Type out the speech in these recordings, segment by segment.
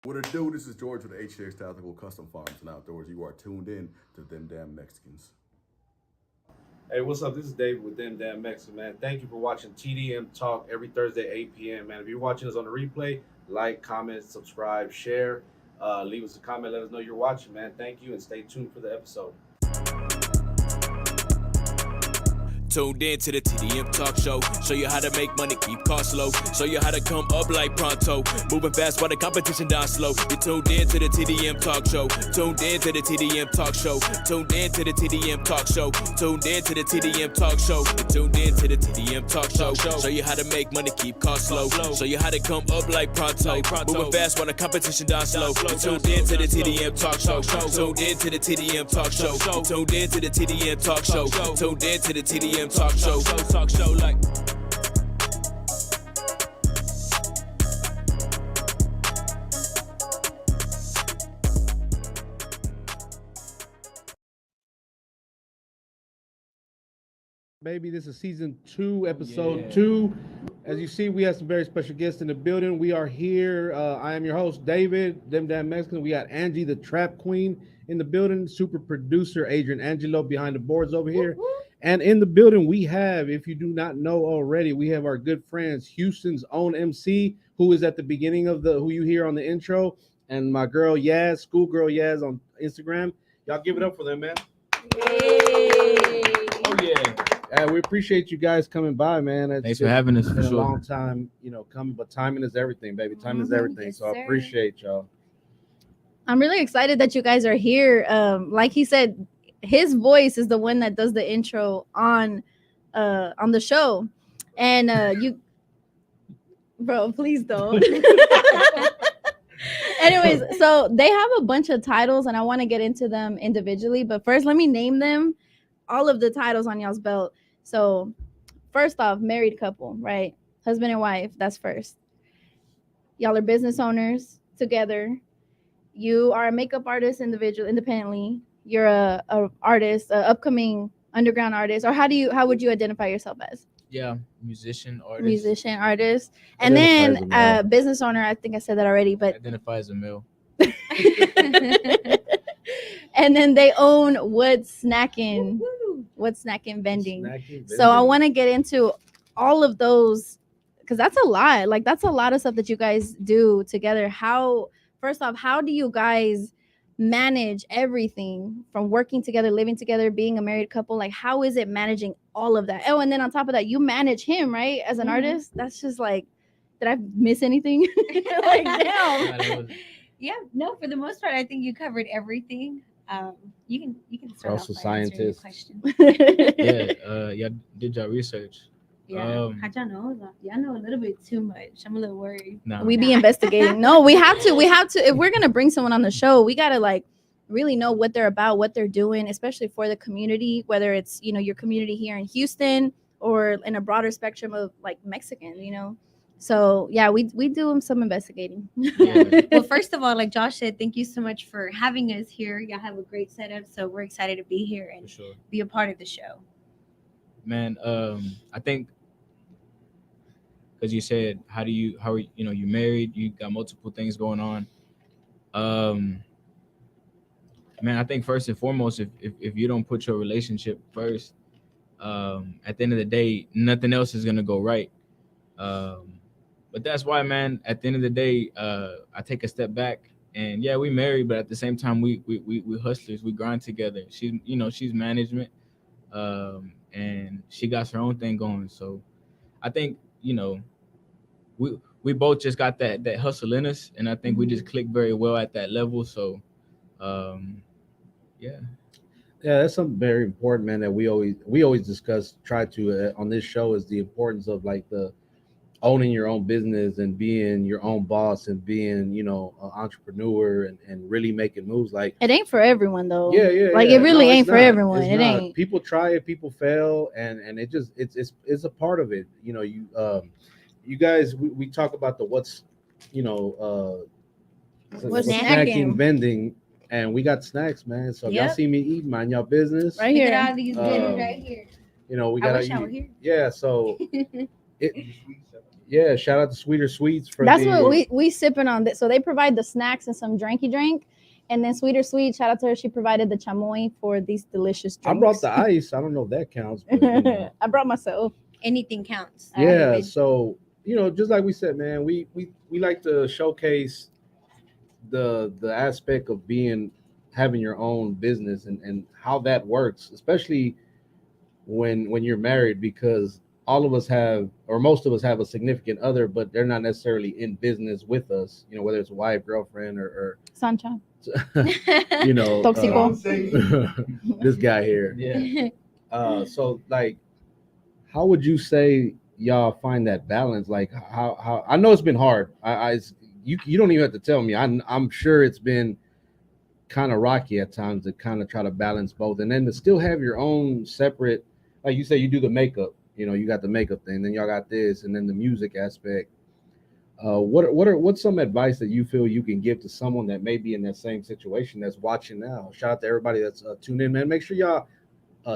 What it do? This is George with HX Tactical Custom Farms and Outdoors. You are tuned in to Them Damn Mexicans. Hey, what's up? This is David with Them Damn Mexicans, man. Thank you for watching TDM Talk every Thursday, 8 p.m., man. If you're watching us on the replay, like, comment, subscribe, share. Leave us a comment. Let us know you're watching, man. Thank you, and stay tuned for the episode. Tuned in to the TDM Talk Show. Show you how to make money, keep costs low. Show you how to come up like pronto. Moving fast while the competition down slow. You tuned in to the TDM Talk Show. Tuned in to the TDM Talk Show. Tuned in to the TDM Talk Show. Tuned in to the TDM Talk Show. You tuned in to the TDM Talk Show. Show you how to make money, keep costs low. Show you how to come up like pronto. Moving fast while the competition down slow. You tuned in to the TDM Talk Show. Tuned in to the TDM Talk Show. Tuned in to the TDM Talk Show. Tuned in to the TDM Talk Show like. Baby, this is season 2, episode 2. As you see, we have some very special guests in the building. We are here. I am your host, David, Them Damn Mexicans. We got Angie, the Trap Queen, in the building. Super producer Adrian Angelo behind the boards over here. And in the building, we have, if you do not know already, we have our good friends, Houston's own MC, who is at the beginning of who you hear on the intro, and my girl Yaz, schoolgirl Yaz on Instagram. Y'all give it up for them, man. Yay. Oh, yeah. We appreciate you guys coming by, man. Thanks for having us. It's For been a sure. long time, coming, but timing is everything, baby. Timing is everything. Yes, So I sir. appreciate y'all. I'm really excited that you guys are here. Like he said, his voice is the one that does the intro on the show. And you bro, please don't. Anyways, so they have a bunch of titles and I want to get into them individually, but first let me name them, all of the titles on y'all's belt. So first off, married couple, right? Husband and wife, that's first. Y'all are business owners together. You are a makeup artist independently. You're a artist, a upcoming underground artist, or how would you identify yourself as? Yeah, musician, artist. Musician, artist, and Identify as a then male. business owner. I think I said that already, but Identify as a male. and then they own What's Snacking Vending. So I want to get into all of those because that's a lot. Like that's a lot of stuff that you guys do together. First off, how do you guys manage everything from working together, living together, being a married couple? Like how is it managing all of that? Oh, and then on top of that, you manage him, right? As an artist? That's just like, did I miss anything? Like damn. Yeah, that was- Yeah, no, for the most part, I think you covered everything. You can start Also off by answering your scientist. question. yeah, did y'all research? Yeah, how'd y'all know? Y'all know a little bit too much. I'm a little worried. Nah. We be investigating. No, we have to. If we're gonna bring someone on the show, we gotta like really know what they're about, what they're doing, especially for the community, whether it's your community here in Houston or in a broader spectrum of like Mexican. So yeah, we do some investigating. Yeah. Well, first of all, like Josh said, thank you so much for having us here. Y'all have a great setup, so we're excited to be here For and sure. be a part of the show. Man, I think because you said how are you married, you got multiple things going on. Man, I think first and foremost, if you don't put your relationship first, at the end of the day, nothing else is gonna go right. But that's why, man, at the end of the day, I take a step back and yeah, we married, but at the same time, we hustlers, we grind together. She's management, and she got her own thing going. So I think, we both just got that hustle in us, and I think we just click very well at that level. So, yeah. Yeah, that's something very important, man, that we always discuss, try to on this show, is the importance of like the owning your own business and being your own boss and being, an entrepreneur and really making moves. Like It ain't for everyone though. yeah. Like it really No, it's ain't for not. everyone. It's It not. ain't. People try it, people fail, and it just it's a part of it. You guys, we talk about the what's Snacking. vending, and we got snacks, man. So if y'all Yep. see me eat, mind your business. Right Look here. at all these Um, goodies right here. We I gotta wish I were here. yeah. So it Yeah, shout out to Sweeter Sweets for That's the, what we sipping on. So they provide the snacks and some drinky drink, and then Sweeter Sweet. Shout out to her. She provided the chamoy for these delicious I drinks. brought the ice. I don't know if that counts, but you know. I brought myself. Anything counts. Yeah, David. so you know, just like we said, man, we like to showcase the aspect of having your own business and how that works, especially when you're married, because all of us have, or most of us have, a significant other, but they're not necessarily in business with us, you know, whether it's wife, girlfriend, or Sancha. you know, Toxico. this guy here. Yeah. So like, how would you say y'all find that balance? Like, how I know it's been hard. You don't even have to tell me. I'm sure it's been kind of rocky at times to kind of try to balance both, and then to still have your own separate. Like you say, you do the makeup. You know, you got the makeup thing, then y'all got this, and then the music aspect. What's some advice that you feel you can give to someone that may be in that same situation that's watching now? Shout out to everybody that's tuned in, man. Make sure y'all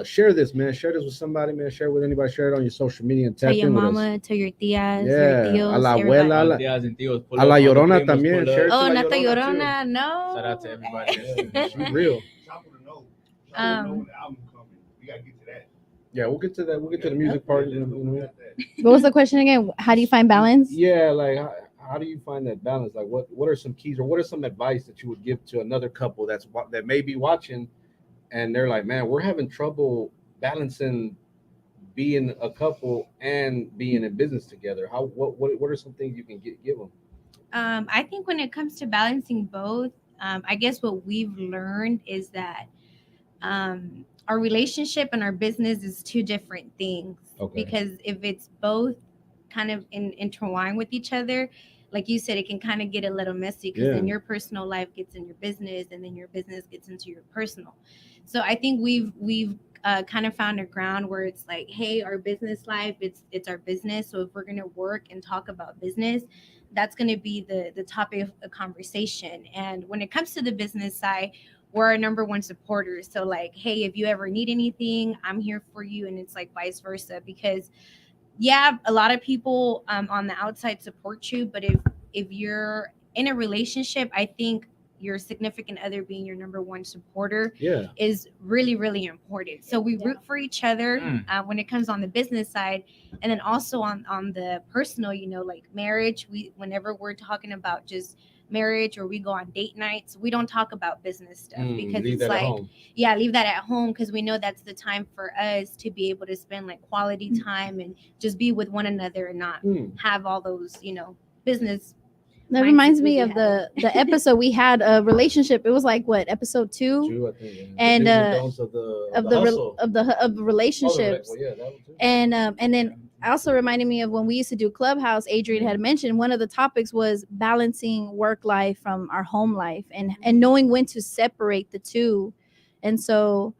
share this, man. Share this with somebody, man. Share it with anybody. Share it on your social media and tap Tell your in with us. mama, tell your tias, Yeah, your tios, a la everybody. abuela, All tías and tíos pull a la up, all the Llorona primos también. pull Share it up. to Oh, la not the Llorona, too. Llorona, no. Shout out to everybody. Yeah, she's real. Yeah, we'll get to that. We'll get to the music part. What was the question again? How do you find balance? Yeah, like how do you find that balance? Like, what are some keys, or what are some advice that you would give to another couple that may be watching, and they're like, man, we're having trouble balancing being a couple and being in business together. What are some things you can give them? I think when it comes to balancing both, I guess what we've learned is that our relationship and our business is two different things. Okay. Because if it's both kind of intertwined with each other, like you said, it can kind of get a little messy because then your personal life gets in your business, and then your business gets into your personal. So I think we've kind of found a ground where it's like, hey, our business life, it's our business. So if we're gonna work and talk about business, that's gonna be the topic of a conversation. And when it comes to the business side, we're our number one supporters. So like, hey, if you ever need anything, I'm here for you. And it's like vice versa, because yeah, a lot of people on the outside support you, but if you're in a relationship, I think your significant other being your number one supporter is really, really important. So we root for each other when it comes on the business side, and then also on the personal, you know, like marriage. Whenever we're talking about just marriage or we go on date nights, we don't talk about business stuff because it's like, leave that at home, because we know that's the time for us to be able to spend like quality time and just be with one another and not have all those, you know, business. That reminds me of the episode we had, a relationship. It was like what, episode 2? I think, and of the relationships. And then also reminded me of when we used to do Clubhouse. Adrian had mentioned one of the topics was balancing work life from our home life, and knowing when to separate the two. And so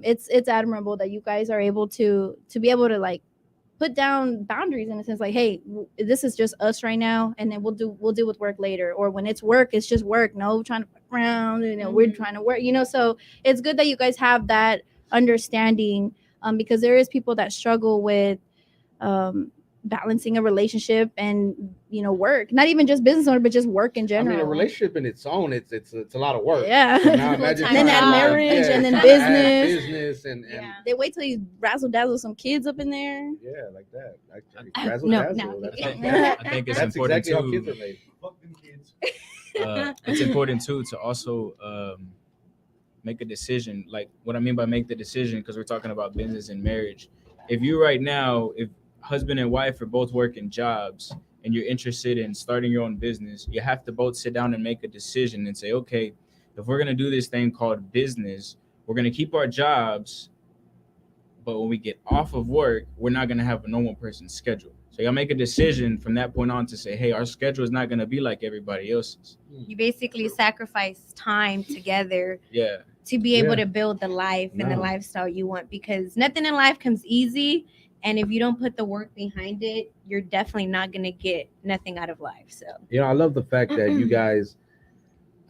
it's admirable that you guys are able to be able to like put down boundaries in a sense, like, hey, this is just us right now, and then we'll deal with work later. Or when it's work, it's just work. No trying to fuck around, you know, we're trying to work, you know. So it's good that you guys have that understanding, because there is people that struggle with balancing a relationship and, you know, work, not even just business owner, but just work in general. I mean, a relationship in its own, it's a lot of work. Yeah. So now imagine then add marriage, and then business and they wait till you razzle dazzle some kids up in there. Yeah, like that. Like razzle dazzle. I think it's that's important exactly how too. kids are made. Fuck them kids. It's important too to also make a decision. Like, what I mean by make the decision, because we're talking about business and marriage. If you right now, if husband and wife are both working jobs and you're interested in starting your own business, you have to both sit down and make a decision and say, okay, if we're going to do this thing called business, we're going to keep our jobs, but when we get off of work, we're not going to have a normal person's schedule. So y'all make a decision from that point on to say, hey, our schedule is not going to be like everybody else's. You basically sacrifice time together Yeah. to be able to build the life and the lifestyle you want, because nothing in life comes easy. And if you don't put the work behind it, you're definitely not going to get nothing out of life. So, you know, I love the fact that you guys,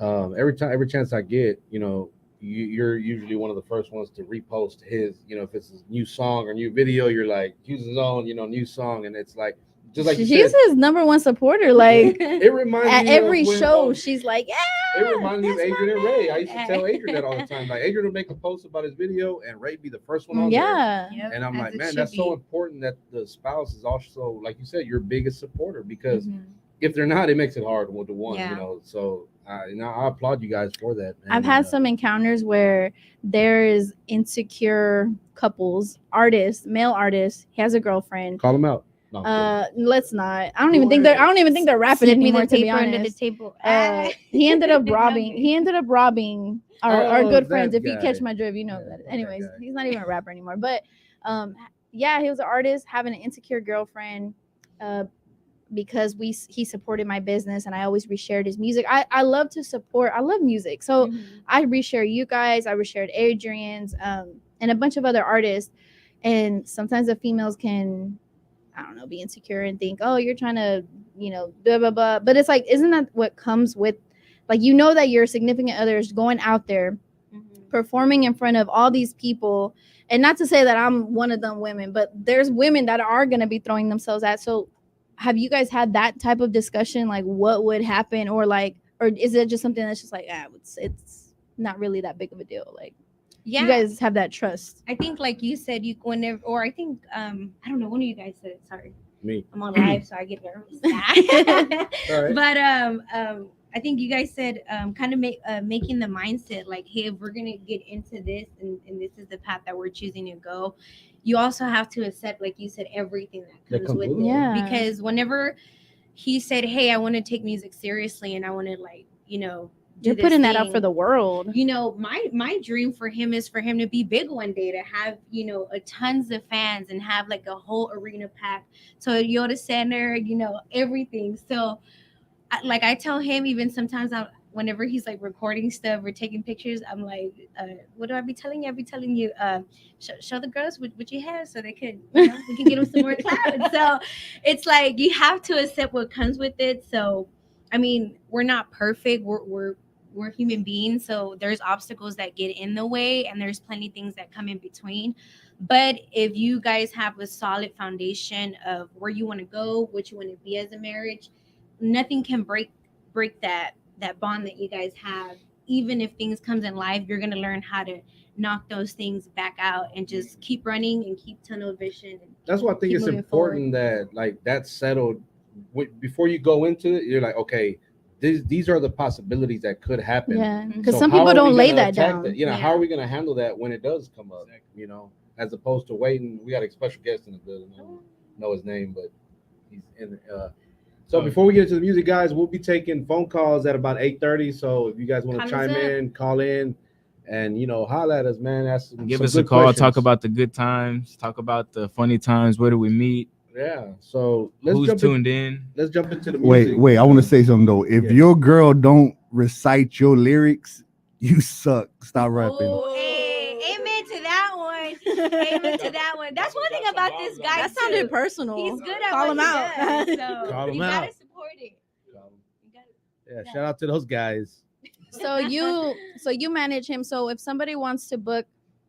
every chance I get, you know, you're usually one of the first ones to repost his, you know, if it's a new song or new video, you're like, use his own, you know, new song. And it's like, Just like you she's said, his number one supporter. Like it reminds at me of every when, show, she's like, yeah. It reminds me of That's my Adrian and Ray. I used to man. tell Adrian that all the time. Like Adrian would make a post about his video, and Ray be the first one on there. Yeah. Yep, And I'm as like, it man, should that's so be. important that the spouse is also, like you said, your biggest supporter. Because Mhm. if they're not, it makes it hard with the one. Yeah. You know. So I applaud you guys for that. I've had some encounters where there is insecure couples, artists, male artists. He has a girlfriend. Call them out. No, I'm kidding. Let's not. I don't even think they're rapping Sneak me anymore. the To be paper under the honest, table. he ended up robbing. He ended up robbing our Oh, good friends. that If you catch guy. my drift, you know Yeah, that. that Anyways, guy. he's not even a rapper anymore. But yeah, he was an artist having an insecure girlfriend. Because he supported my business and I always reshared his music. I love to support. I love music, so I reshare you guys. I reshared Adrian's and a bunch of other artists. And sometimes the females can, I don't know, be insecure and think, oh, you're trying to, blah blah blah. But it's like, isn't that what comes with, like, that your significant other is going out there, performing in front of all these people. And not to say that I'm one of them women, but there's women that are going to be throwing themselves at. So have you guys had that type of discussion? Like what would happen, or is it just something that's just like, it's not really that big of a deal? Like, Yeah, you guys have that trust. I think, like you said, I think I don't know, one of you guys said it. Sorry, Me. I'm on live, so I get nervous. All right. But I think you guys said kind of making the mindset like, hey, if we're gonna get into this and this is the path that we're choosing to go, you also have to accept, like you said, everything that comes with it. Yeah. Because whenever he said, hey, I want to take music seriously and I want to, like, do You're this putting that out thing, for the world. my dream for him is for him to be big one day, to have a tons of fans and have like a whole arena packed, Toyota Center, everything. So I tell him, even sometimes whenever he's like recording stuff or taking pictures, I'm like, what do I be telling you? I be telling you, show the girls what you have so they could, we can get them some more clouds. So it's like, you have to accept what comes with it. So, I mean, we're not perfect. We're human beings. So there's obstacles that get in the way and there's plenty of things that come in between. But if you guys have a solid foundation of where you want to go, what you want to be as a marriage, nothing can break that bond that you guys have. Even if things comes in life, you're going to learn how to knock those things back out and just keep running and keep tunnel vision. That's why I think keep it's moving important that, like, that's settled before you go into it. You're like, okay, these are the possibilities that could happen. Yeah, because So some how people are we don't lay gonna that attack down. that? How are we going to handle that when it does come up? As opposed to waiting. We got a special guest in the building. I don't know his name, but he's in. So before we get into the music, guys, we'll be taking phone calls at about 8:30. So if you guys want to Call us chime up. in, call in, and holler at us, man. Ask Give some us a good call. questions. Talk about the good times. Talk about the funny times. Where do we meet? Yeah. So Who's tuned in? Let's jump into the music. Wait, I want to say something though. If your girl don't recite your lyrics, you suck. Stop rapping. Oh, hey, amen to that one. Amen to that one. That's one thing about this guy. That sounded too. personal. He's good at Call what him he out. does, so Call him you out. gotta support it. You gotta- Yeah. Shout out to those guys. So you manage him. So if somebody wants to book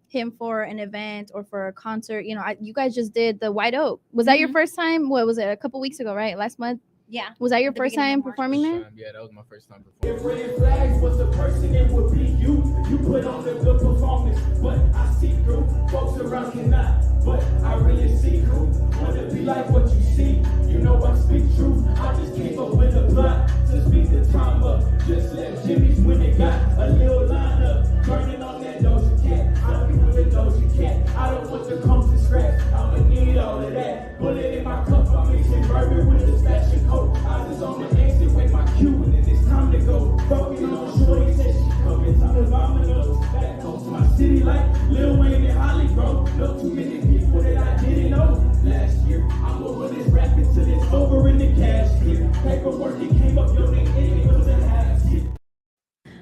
him for an event or for a concert, you guys just did the White Oak. Was that your first time? What was it? A couple weeks ago, right? Last month. Yeah. Was that your At the first beginning time of March. performing there? Yeah, that was my first time performing. Red flags was the person, it would be you. You put on a good performance, but I see through. Folks around cannot, but I really see who wanna be like what you see. I speak truth. I just came up with a plot to speak the time up. Just let Jimmy's when it got a little line up. Burning on that Doja Cat. I don't be with the Doja Cat. I don't want the comes to scratch. I'ma need all of that. Bullet in my cup, I'm mixing bourbon with a splash of coke. I just on my exit with my cue, and then it's time to go. Focus on shorty, said she coming, time to dominoes. Back home to my city like Lil Wayne and Holly, bro. No too many people that I didn't know. Last year, I'm over this rapping till it's over in the cashier. Paperwork, it came up, your name, and it was a half year.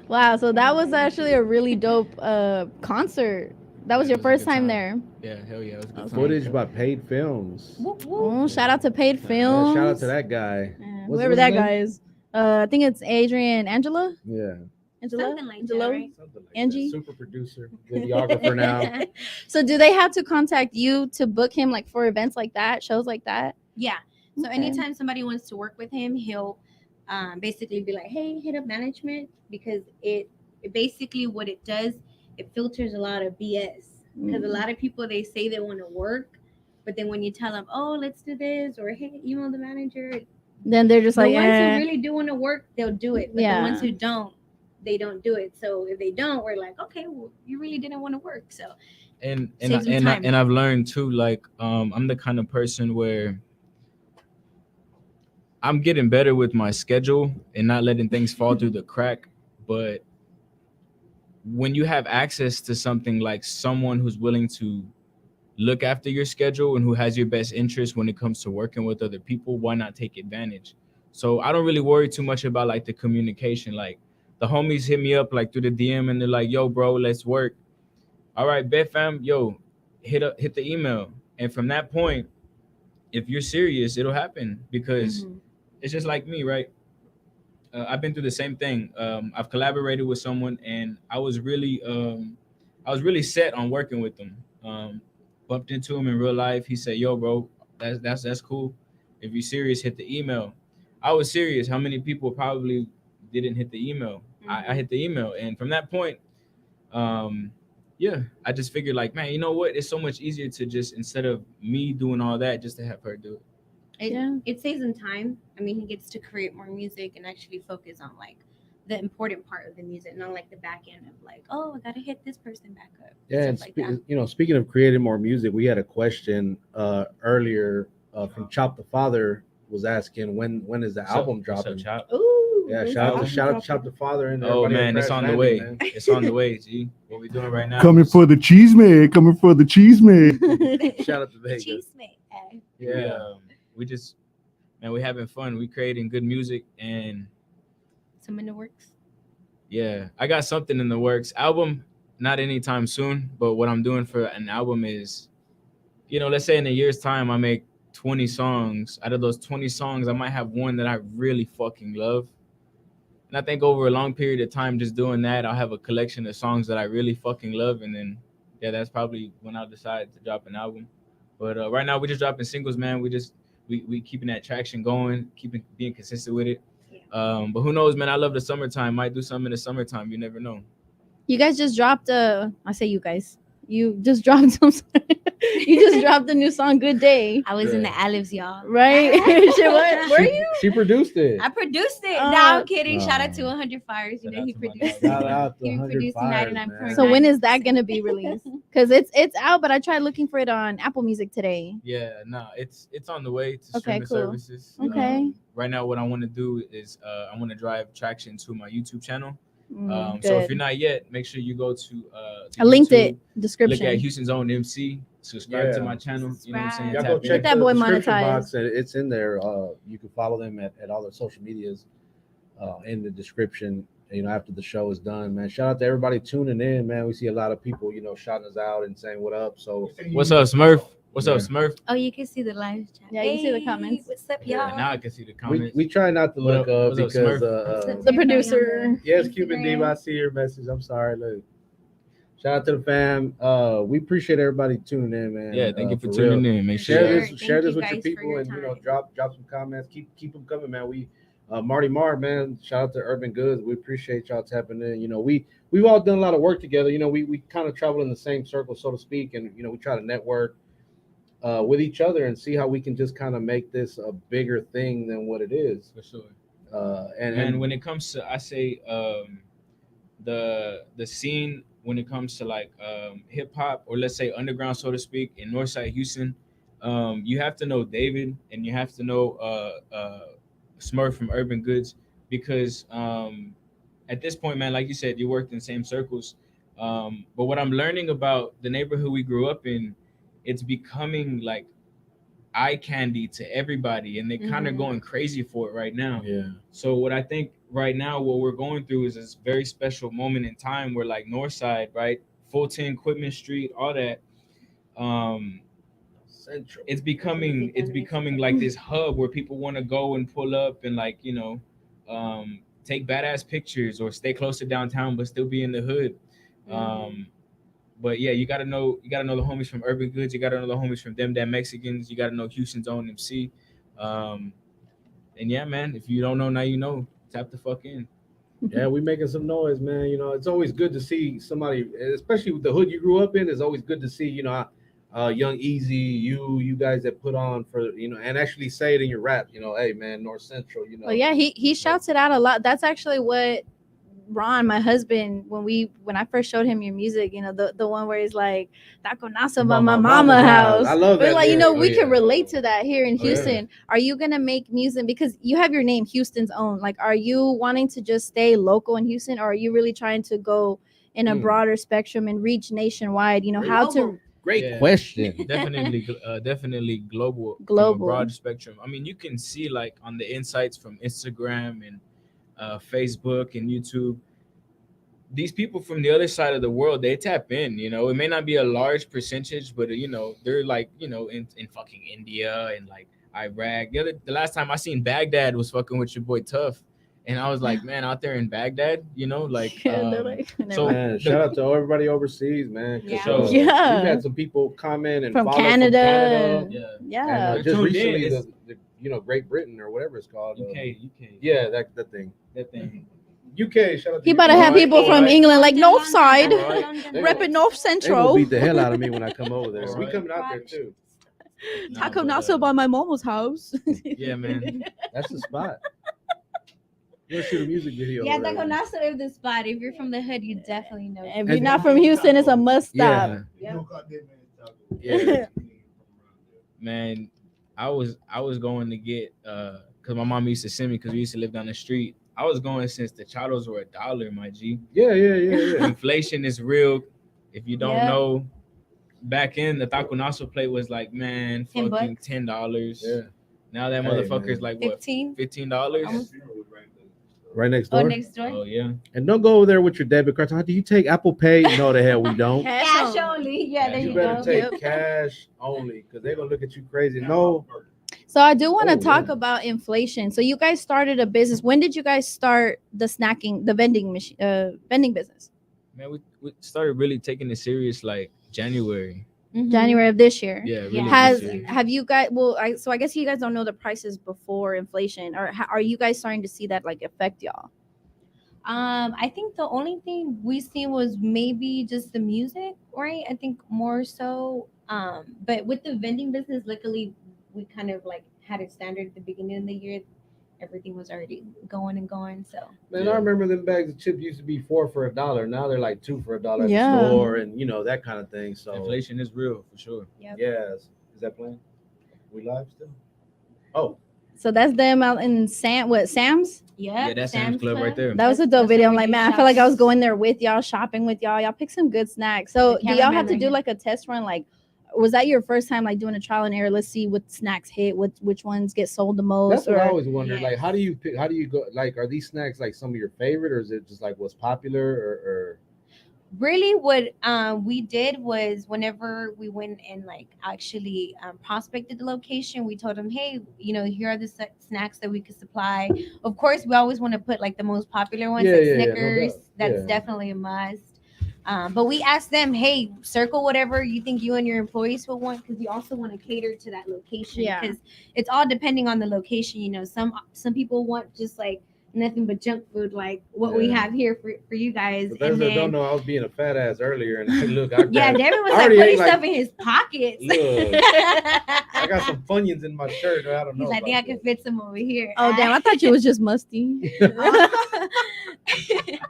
Wow. So that was actually a really dope concert. That was Yeah, your it was a first good time time. there. Yeah, hell yeah. It was a good time. Footage by Paid Films. Whoop, whoop. Oh, shout out to Paid Yeah, Films. shout out to that guy. Yeah, What's whoever his that name? guy is. I think it's Angela. Yeah. Something like that, Angelo? right? Something like Angie? that. Super producer, videographer now. So do they have to contact you to book him like for events like that, shows like that? Yeah. So Okay. anytime somebody wants to work with him, he'll basically be like, "Hey, hit up management," because it basically what it does, it filters a lot of BS. Because a lot of people, they say they want to work, but then when you tell them, "Oh, let's do this," or "Hey, email the manager," Then they're just the like, ones eh. who really do want to work, they'll do it. But the ones who don't, they don't do it. So if they don't, we're like, okay, well, you really didn't want to work. So and saves them time. I've learned too, like I'm the kind of person where I'm getting better with my schedule and not letting things fall through the crack. But when you have access to something like someone who's willing to look after your schedule and who has your best interest when it comes to working with other people, why not take advantage? So I don't really worry too much about like the communication. Like the homies hit me up like through the DM and they're like, "Yo, bro, let's work." All right, bet fam, yo, hit the email. And from that point, if you're serious, it'll happen because it's just like me, right? I've been through the same thing. I've collaborated with someone, and I was really set on working with them. Bumped into him in real life. He said, "Yo, bro, that's cool. If you're serious, hit the email." I was serious. How many people probably didn't hit the email? I hit the email, and from that point, yeah, I just figured like, man, you know what? It's so much easier to just, instead of me doing all that, just to have her do it. It saves him time. I mean, he gets to create more music and actually focus on like the important part of the music, not like the back end of like, oh, I gotta hit this person back up. Yeah, and stuff like that. you know, speaking of creating more music, we had a question earlier from Chop the Father was asking when is the album dropping? Chop? Ooh, Yeah, where's shout out the to album Chop the Father and Oh everybody at man, it's Crash on the Landing, way. man. It's on the way. G, what we doing right now? Coming for the cheese man. Coming for the cheese man. Shout out to dropping? Vegas. Cheese man. Yeah. We just, man, we having fun. We creating good music, and Some in the works. yeah, I got something in the works. Album, not anytime soon, but what I'm doing for an album is, you know, let's say in a year's time, I make 20 songs. Out of those 20 songs, I might have one that I really fucking love. And I think over a long period of time, just doing that, I'll have a collection of songs that I really fucking love. And then, yeah, that's probably when I'll decide to drop an album. But right now, we're just dropping singles, man. We keeping that traction going, being consistent with it. Yeah. But who knows, man? I love the summertime. Might do something in the summertime. You never know. You guys just dropped I say you guys. You just dropped some. You just dropped the new song "Good Day," I was in the olives, y'all. right? Shit, what? Were you? She produced it. I produced it. No, I'm kidding. Shout out to Oh. 100 Fires. You Shout know, out he to my produced dog. Shout it. out to He 100 produced Fires, 99 man. So when is that gonna be released? Because it's out, but I tried looking for it on Apple Music today. Yeah, no, it's on the way to Okay, streaming cool. services. Okay. Right now, what I want to do is I want to drive traction to my YouTube channel. So if Good. you're not yet, make sure you go to I linked YouTube, it Look description. at Houston's Own MC. Subscribe to Yeah. my channel. You know what I'm saying? Y'all Tap go in. check that the boy description monetized. box, and it's in there. You can follow them at all their social medias in the description. You know, after the show is done, man. Shout out to everybody tuning in, man. We see a lot of people, you know, shouting us out and saying what up. So What's up, Smurf? What's up, Yeah. Smurf? Oh, you can see the live chat. Yeah, you can see the comments. What's up, Yeah, y'all? now I can see the we, comments. we try not to What look up- up what's up, because Smurf? The producer. yes, Cuban Diva, I see your message. I'm sorry. Look, shout out to the fam. We appreciate everybody tuning in, man. Yeah, thank you for real. tuning in. Make sure Share you this, Thank share this you with your guys for people, your and you know, time. drop some comments. Keep them coming, man. We Marty Mark, man. Shout out to Urban Goods. We appreciate y'all tapping in. You know, we've all done a lot of work together. You know, we kind of travel in the same circle, so to speak, and you know, we try to network with each other and see how we can just kind of make this a bigger thing than what it is. for sure. And When it comes to, I say, the scene when it comes to like hip hop, or let's say underground, so to speak, in Northside Houston, you have to know David and you have to know Smurf from Urban Goods, because at this point, man, like you said, you worked in the same circles. But what I'm learning about the neighborhood we grew up in, it's becoming like eye candy to everybody, and they're kind of going crazy for it right now. yeah, So what I think right now, what we're going through is this very special moment in time where like Northside, right, Fulton, Quitman Street, all that, Central. it's becoming like this hub where people want to go and pull up and like, you know, take badass pictures or stay close to downtown but still be in the hood. But yeah, you gotta know the homies from Urban Goods. You gotta know the homies from Them Mexicans. You gotta know Houston's Own MC. And yeah, man, if you don't know now, you know. Tap the fuck in. Yeah, we making some noise, man. You know, it's always good to see somebody, especially with the hood you grew up in. It's always good to see, you know, Young Easy, you guys that put on for, you know, and actually say it in your rap. You know, hey man, North Central. You know. Well, yeah, he shouts it out a lot. That's actually what Ron, my husband, when I first showed him your music, you know, the one where he's like "Taco Nasa by my mama house." I love that. But like, you know, we can yeah. relate to that here in Oh, yeah. Houston. Are you gonna make music because you have your name Houston's own? Like, are you wanting to just stay local in Houston, or are you really trying to go in a broader spectrum and reach nationwide? You know, how to Great Yeah. question. Definitely global, Global. from a broad spectrum. I mean, you can see like on the insights from Instagram and Facebook and YouTube, these people from the other side of the world, they tap in. You know, it may not be a large percentage, but you know, they're like, you know, in fucking India and like Iraq. The last time I seen Baghdad was fucking with your boy Tough, and I was like, man, out there in Baghdad, you know, like, They're like, so Man, shout out to everybody overseas, man. 'Cause, Yeah. Yeah. We've had some people comment and from follow Canada. from Canada. Yeah. And just Tuned in, recently, it's- the you know, Great Britain or whatever it's called. UK. Yeah, that thing. That thing. UK, shout out to He about to UK. have people from Alright. England, like North Side, Alright. repping North They gonna Central. beat the hell out of me when I come over there. We Alright. coming out there too. Nah, Taco but, Nasa by my mama's house. Yeah, man. That's the spot. We'll shoot a music video. Yeah, over Taco there. Nasa is the spot. If you're from the hood, you definitely know. If you're not from Houston, it's a must stop. Yeah. Yeah. Man, I was going to get because my mom used to send me because we used to live down the street. I was going since the chalos were $1, my G. Yeah. Inflation is real. If you don't Yeah. know, back in the taco naso plate was like, man, $10. fucking $10. Yeah. Now that Hey, motherfucker's man. like what, 15. $15? Almost. Right next Oh, door. next door. Oh yeah. And don't go over there with your debit card. Do you take Apple Pay? No, the hell we don't. Cash only. Yeah, there You you You better go. take Yep. cash only because they're gonna look at you crazy. No, So I do want to Oh, talk yeah. about inflation. So you guys started a business. When did you guys start the vending machine, vending business? Man, we started really taking it serious like January. Mhm. January of this year. Yeah, really. Yeah. Has this year. have you guys? Well, so I guess you guys don't know the prices before inflation, or are you guys starting to see that like affect y'all? I think the only thing we seen was maybe just the music, right? I think more so. But with the vending business, luckily we kind of like had it standard at the beginning of the year. Everything was already going and going. So man, Yeah. I remember them bags of chips used to be 4 for $1. Now they're like 2 for $1 at Yeah. the store, and you know that kind of thing. So Inflation is real for sure. yeah, is that playing? We live still? Oh, So that's them out in Sam's? yeah, Yeah, that's Sam's Club right there. That was a That's- dope that's video. where I'm we like, do man, I feel like I was shops. going there with y'all, shopping with y'all. Y'all picked some good snacks. So The do y'all have cameraman to right do here. like a test run? Like, was that your first time like doing a trial and error? Let's see what snacks hit, which ones get sold the most. that's what I Or always wondered. Yeah. Like, how do you pick? How do you go? Like, are these snacks like some of your favorite, or is it just like what's popular, or really what we did was whenever we went and like actually prospected the location, we told them, hey, you know, here are the snacks that we could supply. Of course, we always want to put like the most popular ones, Yeah, like yeah, yeah, no Snickers. doubt. That's Yeah. definitely a must. But we asked them, hey, circle whatever you think you and your employees will want, because you also want to cater to that location. Yeah. Because it's all depending on the location. You know, some people want just like nothing but junk food, like what we Yeah. have here for you guys. For those And that then don't know, I was being a fat ass earlier, and look, I got, yeah, David was I like already putting ate, like- stuff in his pockets. Look, I got some Funyuns in my shirt. I don't know. He's like, I think I about can fit some over here. oh damn, I thought you was just musty. that.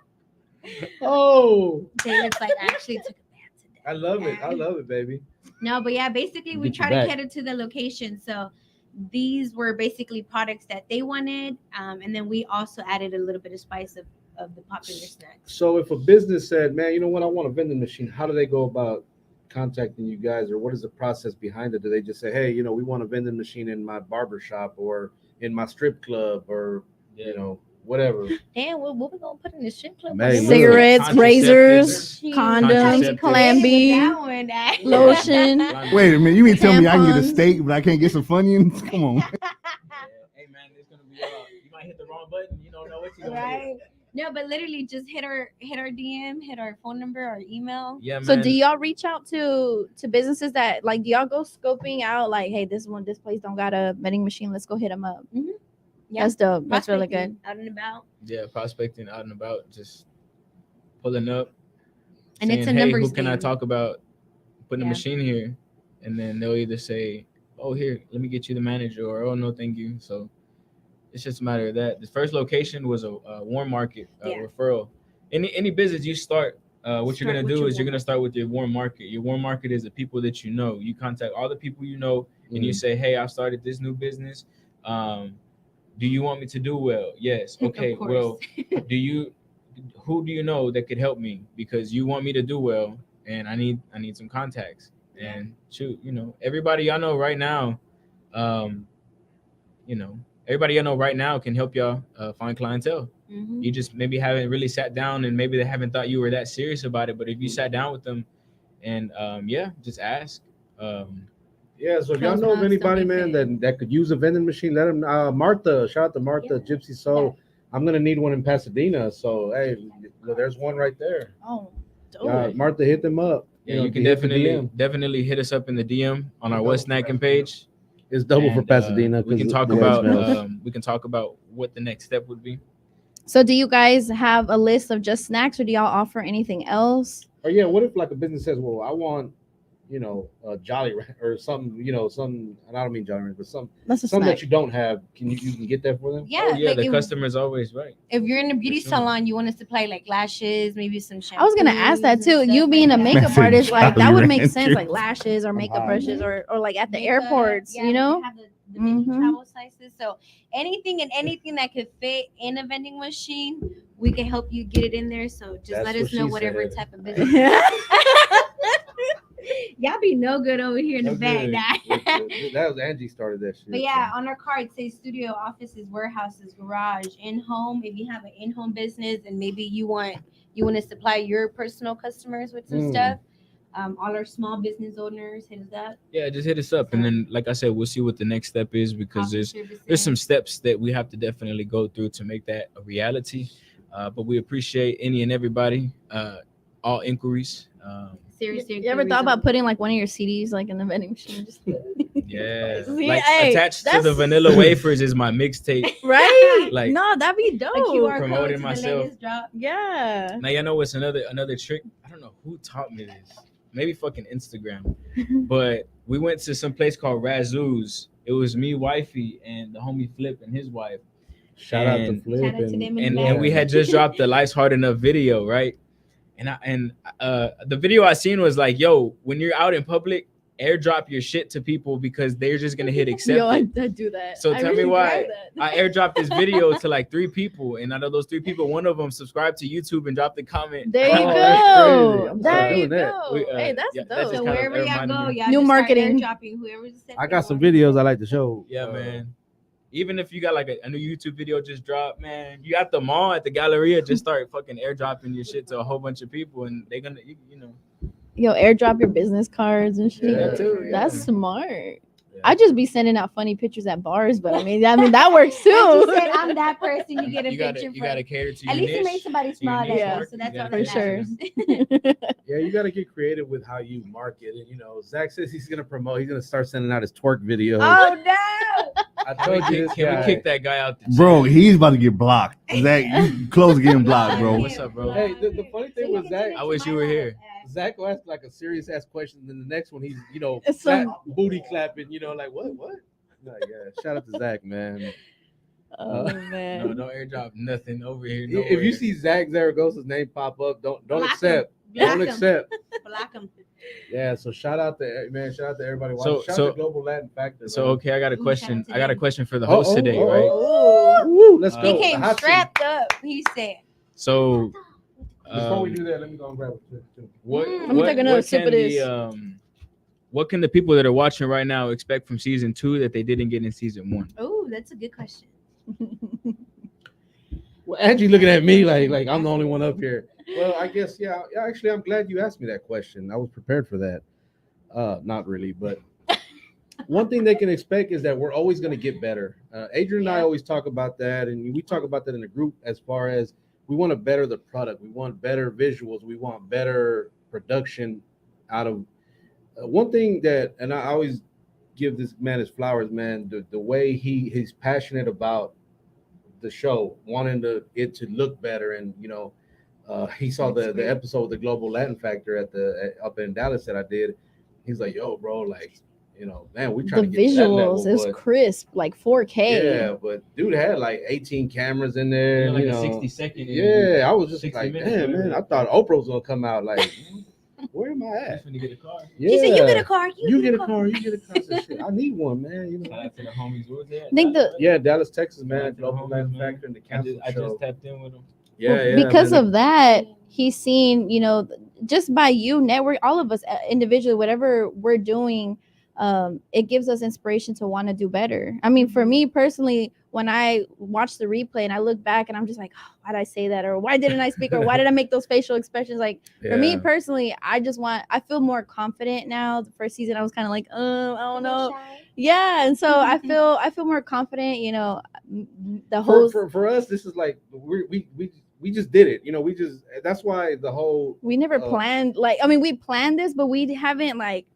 Oh, David's like, I actually took a bath today. I love it. I love it, baby. No, but yeah, basically we Get you try to back. cater to the location. So these were basically products that they wanted, and then we also added a little bit of spice of the popular snacks. So if a business said, man, you know what, I want a vending machine, how do they go about contacting you guys, or what is the process behind it? Do they just say, hey, you know, we want a vending machine in my barber shop or in my strip club, or you know, whatever? And what we gonna put in the strip club? Hey, look. Cigarettes, razors, Jeez. condoms, Contraceptives. Plan B, That one, eh? lotion. Wait a minute, you mean tell me I can get a Tampons. steak, but I can't get some Funyuns? Come on. Hey man, it's gonna be you might hit the wrong button. You don't know what you're gonna Right. No, but literally just hit our DM, hit our phone number, our email. Yeah, man. So do y'all reach out to businesses that like do y'all go scoping out like, hey, this place don't got a vending machine, let's go hit them up? Mm-hmm. Yeah, that's dope. That's really good. Out and about. Yeah, prospecting out and about, just pulling up. And saying, it's a hey, numbers who can I game. talk about putting a machine here? And then they'll either say, oh, here, let me get you the manager, or oh, no, thank you. So it's just a matter of that. The first location was a warm market referral. Any business you start, what you're going to do is you're going to start with your warm market. Your warm market is the people that you know. You contact all the people you know, and you say, hey, I started this new business. Do you want me to do well? Yes. Okay, well, who do you know that could help me? Because you want me to do well, and I need some contacts. And shoot, everybody y'all know right now, everybody y'all know right now can help y'all find clientele. Mm-hmm. You just maybe haven't really sat down, and maybe they haven't thought you were that serious about it. But if you sat down with them and just ask. So if y'all know of anybody, man, that could use a vending machine, let them. Martha, shout out to Martha, Gypsy Soul. Yeah. I'm gonna need one in Pasadena. So hey, there's one right there. Oh, Martha, hit them up. Yeah, you can definitely hit us up in the DM on our What's Snacking page. It's double for Pasadena. We can talk about what the next step would be. So do you guys have a list of just snacks, or do y'all offer anything else? Or what if like a business says, well, I want Jolly or some, some, and I don't mean Jolly Ranch, but some that you don't have. You can get that for them? Yeah. The customer's always right. If you're in a beauty salon, you want to supply like lashes, maybe some shampoo. I was gonna ask that too. You being a makeup artist, like that would make sense, like lashes or makeup brushes or like at the airports, We have the mini travel sizes. So anything that could fit in a vending machine, we can help you get it in there. So just let us know whatever type of business. Y'all be no good over here in the back. That was Angie started that shit. But on our card say studio, offices, warehouses, garage, in-home. If you have an in-home business and maybe you want to supply your personal customers with some stuff, all our small business owners, hit us up. Yeah, just hit us up, and then like I said, we'll see what the next step is, because there's some steps that we have to definitely go through to make that a reality. But we appreciate any and everybody, all inquiries. Seriously, you ever thought about putting like one of your CDs like in the vending machine? Attached to the vanilla wafers is my mixtape. Right? Like, no, that'd be dope. Promoting myself. Yeah. Now know what's another trick. I don't know who taught me this. Maybe fucking Instagram. But we went to some place called Razoo's. It was me, wifey, and the homie Flip and his wife. Shout out to Flip. And we had just dropped the Life's Hard Enough video, right? And the video I seen was like, yo, when you're out in public, airdrop your shit to people because they're just gonna hit accept. Yo, I do that. So tell me why I airdropped this video to like 3 people, and out of those 3 people, one of them subscribed to YouTube and dropped a comment. There you go. There you go. Hey, that's dope. So wherever y'all go, y'all new marketing. I got some videos I like to show. Yeah, man. Even if you got like a new YouTube video just dropped, man, you at the mall, at the Galleria, just start fucking airdropping your shit to a whole bunch of people, and they're gonna, Yo, airdrop your business cards and shit. Yeah, too, that's smart. Yeah. I just be sending out funny pictures at bars, but I mean that works too. Said, I'm that person. You get a picture. You gotta cater to. At least you made somebody smile. Yeah, so that's all for sure. Yeah, you gotta get creative with how you market it. Zach says he's gonna promote. He's gonna start sending out his twerk videos. Oh no! I told you, can we kick that guy out? Bro, he's about to get blocked. Zach, you close to getting blocked, bro. What's up, bro? Hey, the funny thing was Zach. I wish you were here. Zach will ask like a serious ass question, and then the next one he's flat booty clapping, like what? No, yeah. Shout out to Zach, man. Oh man. No, don't airdrop nothing over here. If you see Zach Zaragoza's name pop up, don't accept. Don't accept. Block him. Yeah, so shout out to everybody. Shout out to Global Latin Factor. So okay, I got a question. I got a question for the host today, right? Let's go. He came strapped up. He said. So before we do that, let me go and grab it too. What can the people that are watching right now expect from season 2 that they didn't get in season 1? Oh, that's a good question. Well, Angie looking at me like I'm the only one up here. Well, I guess, yeah. Actually, I'm glad you asked me that question. I was prepared for that. Not really, but one thing they can expect is that we're always going to get better. Adrian and I always talk about that, and we talk about that in the group as far as we want to better the product. We want better visuals. We want better production out of one thing that, and I always give this man his flowers, man. The way he's passionate about the show, wanting it to look better, and he saw the episode of the Global Latin Factor up in Dallas that I did. He's like, yo, bro, like, man, we trying to get to that level. The visuals is crisp, like 4K. Yeah, but dude had like 18 cameras in there. Like a 60-second. Yeah, I was just like, minutes, damn, man, I thought Oprah was gonna come out like, where am I at? When you get a car. Yeah. She said, "You get a car. You get a car. You get a car." I said, shit, I need one, man. Shout out to the homies. Where was that? I think Dallas, Texas, Shout man. out to the Global homies, Latin man. Factor and the I council just show. tapped in with them. Yeah, because man. of that, he's seen, just by you network, all of us individually, whatever we're doing, it gives us inspiration to want to do better. I mean, for me personally, when I watch the replay and I look back and I'm just like, oh, why did I say that? Or why didn't I speak? Or why did I make those facial expressions? Like, for me personally, I feel more confident now. The first season, I was kind of like, I don't know. Yeah. And so I feel more confident, the whole. For us, this is like, we just did it. That's why the whole. We never planned, we planned this, but we haven't,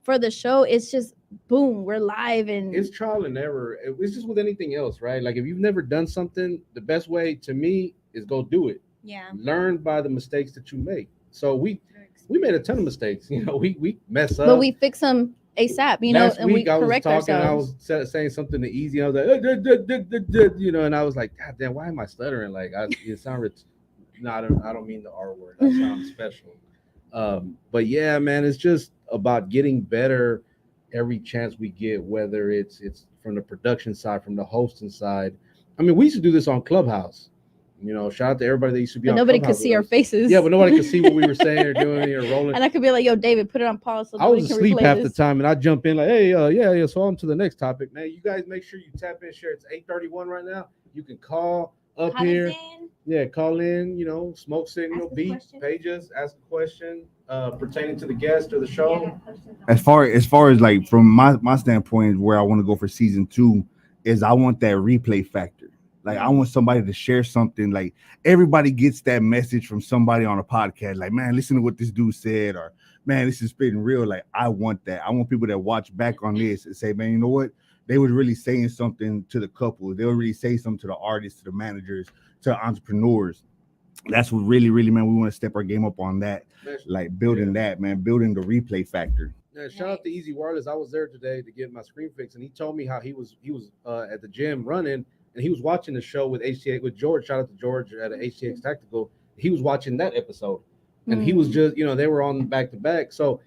for the show, it's just boom, we're live, and it's trial and error. It's just with anything else, right? Like, if you've never done something, the best way to me is go do it. Yeah. Learn by the mistakes that you make. So we made a ton of mistakes. We mess up, but we fix them ASAP. Last and week we correct ourselves. I was saying something to Easy. I was like, and I was like, God damn, why am I stuttering? Like, it sounds. No, I don't mean the R word. That sounds special. But yeah, man, it's just about getting better every chance we get, whether it's from the production side, from the hosting side. I mean, we used to do this on Clubhouse. Shout out to everybody that used to be on nobody Clubhouse could see our us. faces. Yeah, but nobody could see what we were saying or doing or rolling. And I could be like, yo, David, put it on pause. So I was can asleep replay half this. the time, and I jump in like, hey, yeah. So on to the next topic, man. You guys make sure you tap in, share. It's 8:31 right now. You can call up here. Yeah, call in. Smoke signal, beat, page us, ask a question pertaining to the guest or the show. As far as like from my standpoint, where I want to go for season 2 is I want that replay factor. Like, I want somebody to share something. Like, everybody gets that message from somebody on a podcast. Like, man, listen to what this dude said, or man, this is spitting real. Like, I want that. I want people that watch back on this and say, man, you know what? They was really saying something to the couple. They would really say something to the artists, to the managers, to the entrepreneurs. That's what really, really, man, we want to step our game up on that. Like, building that, man, building the replay factor. Yeah, shout out to Easy Wireless. I was there today to get my screen fixed, and he told me how he was at the gym running, and he was watching the show with George. Shout out to George at HTX Tactical. He was watching that episode, and he was just, they were on back to back. So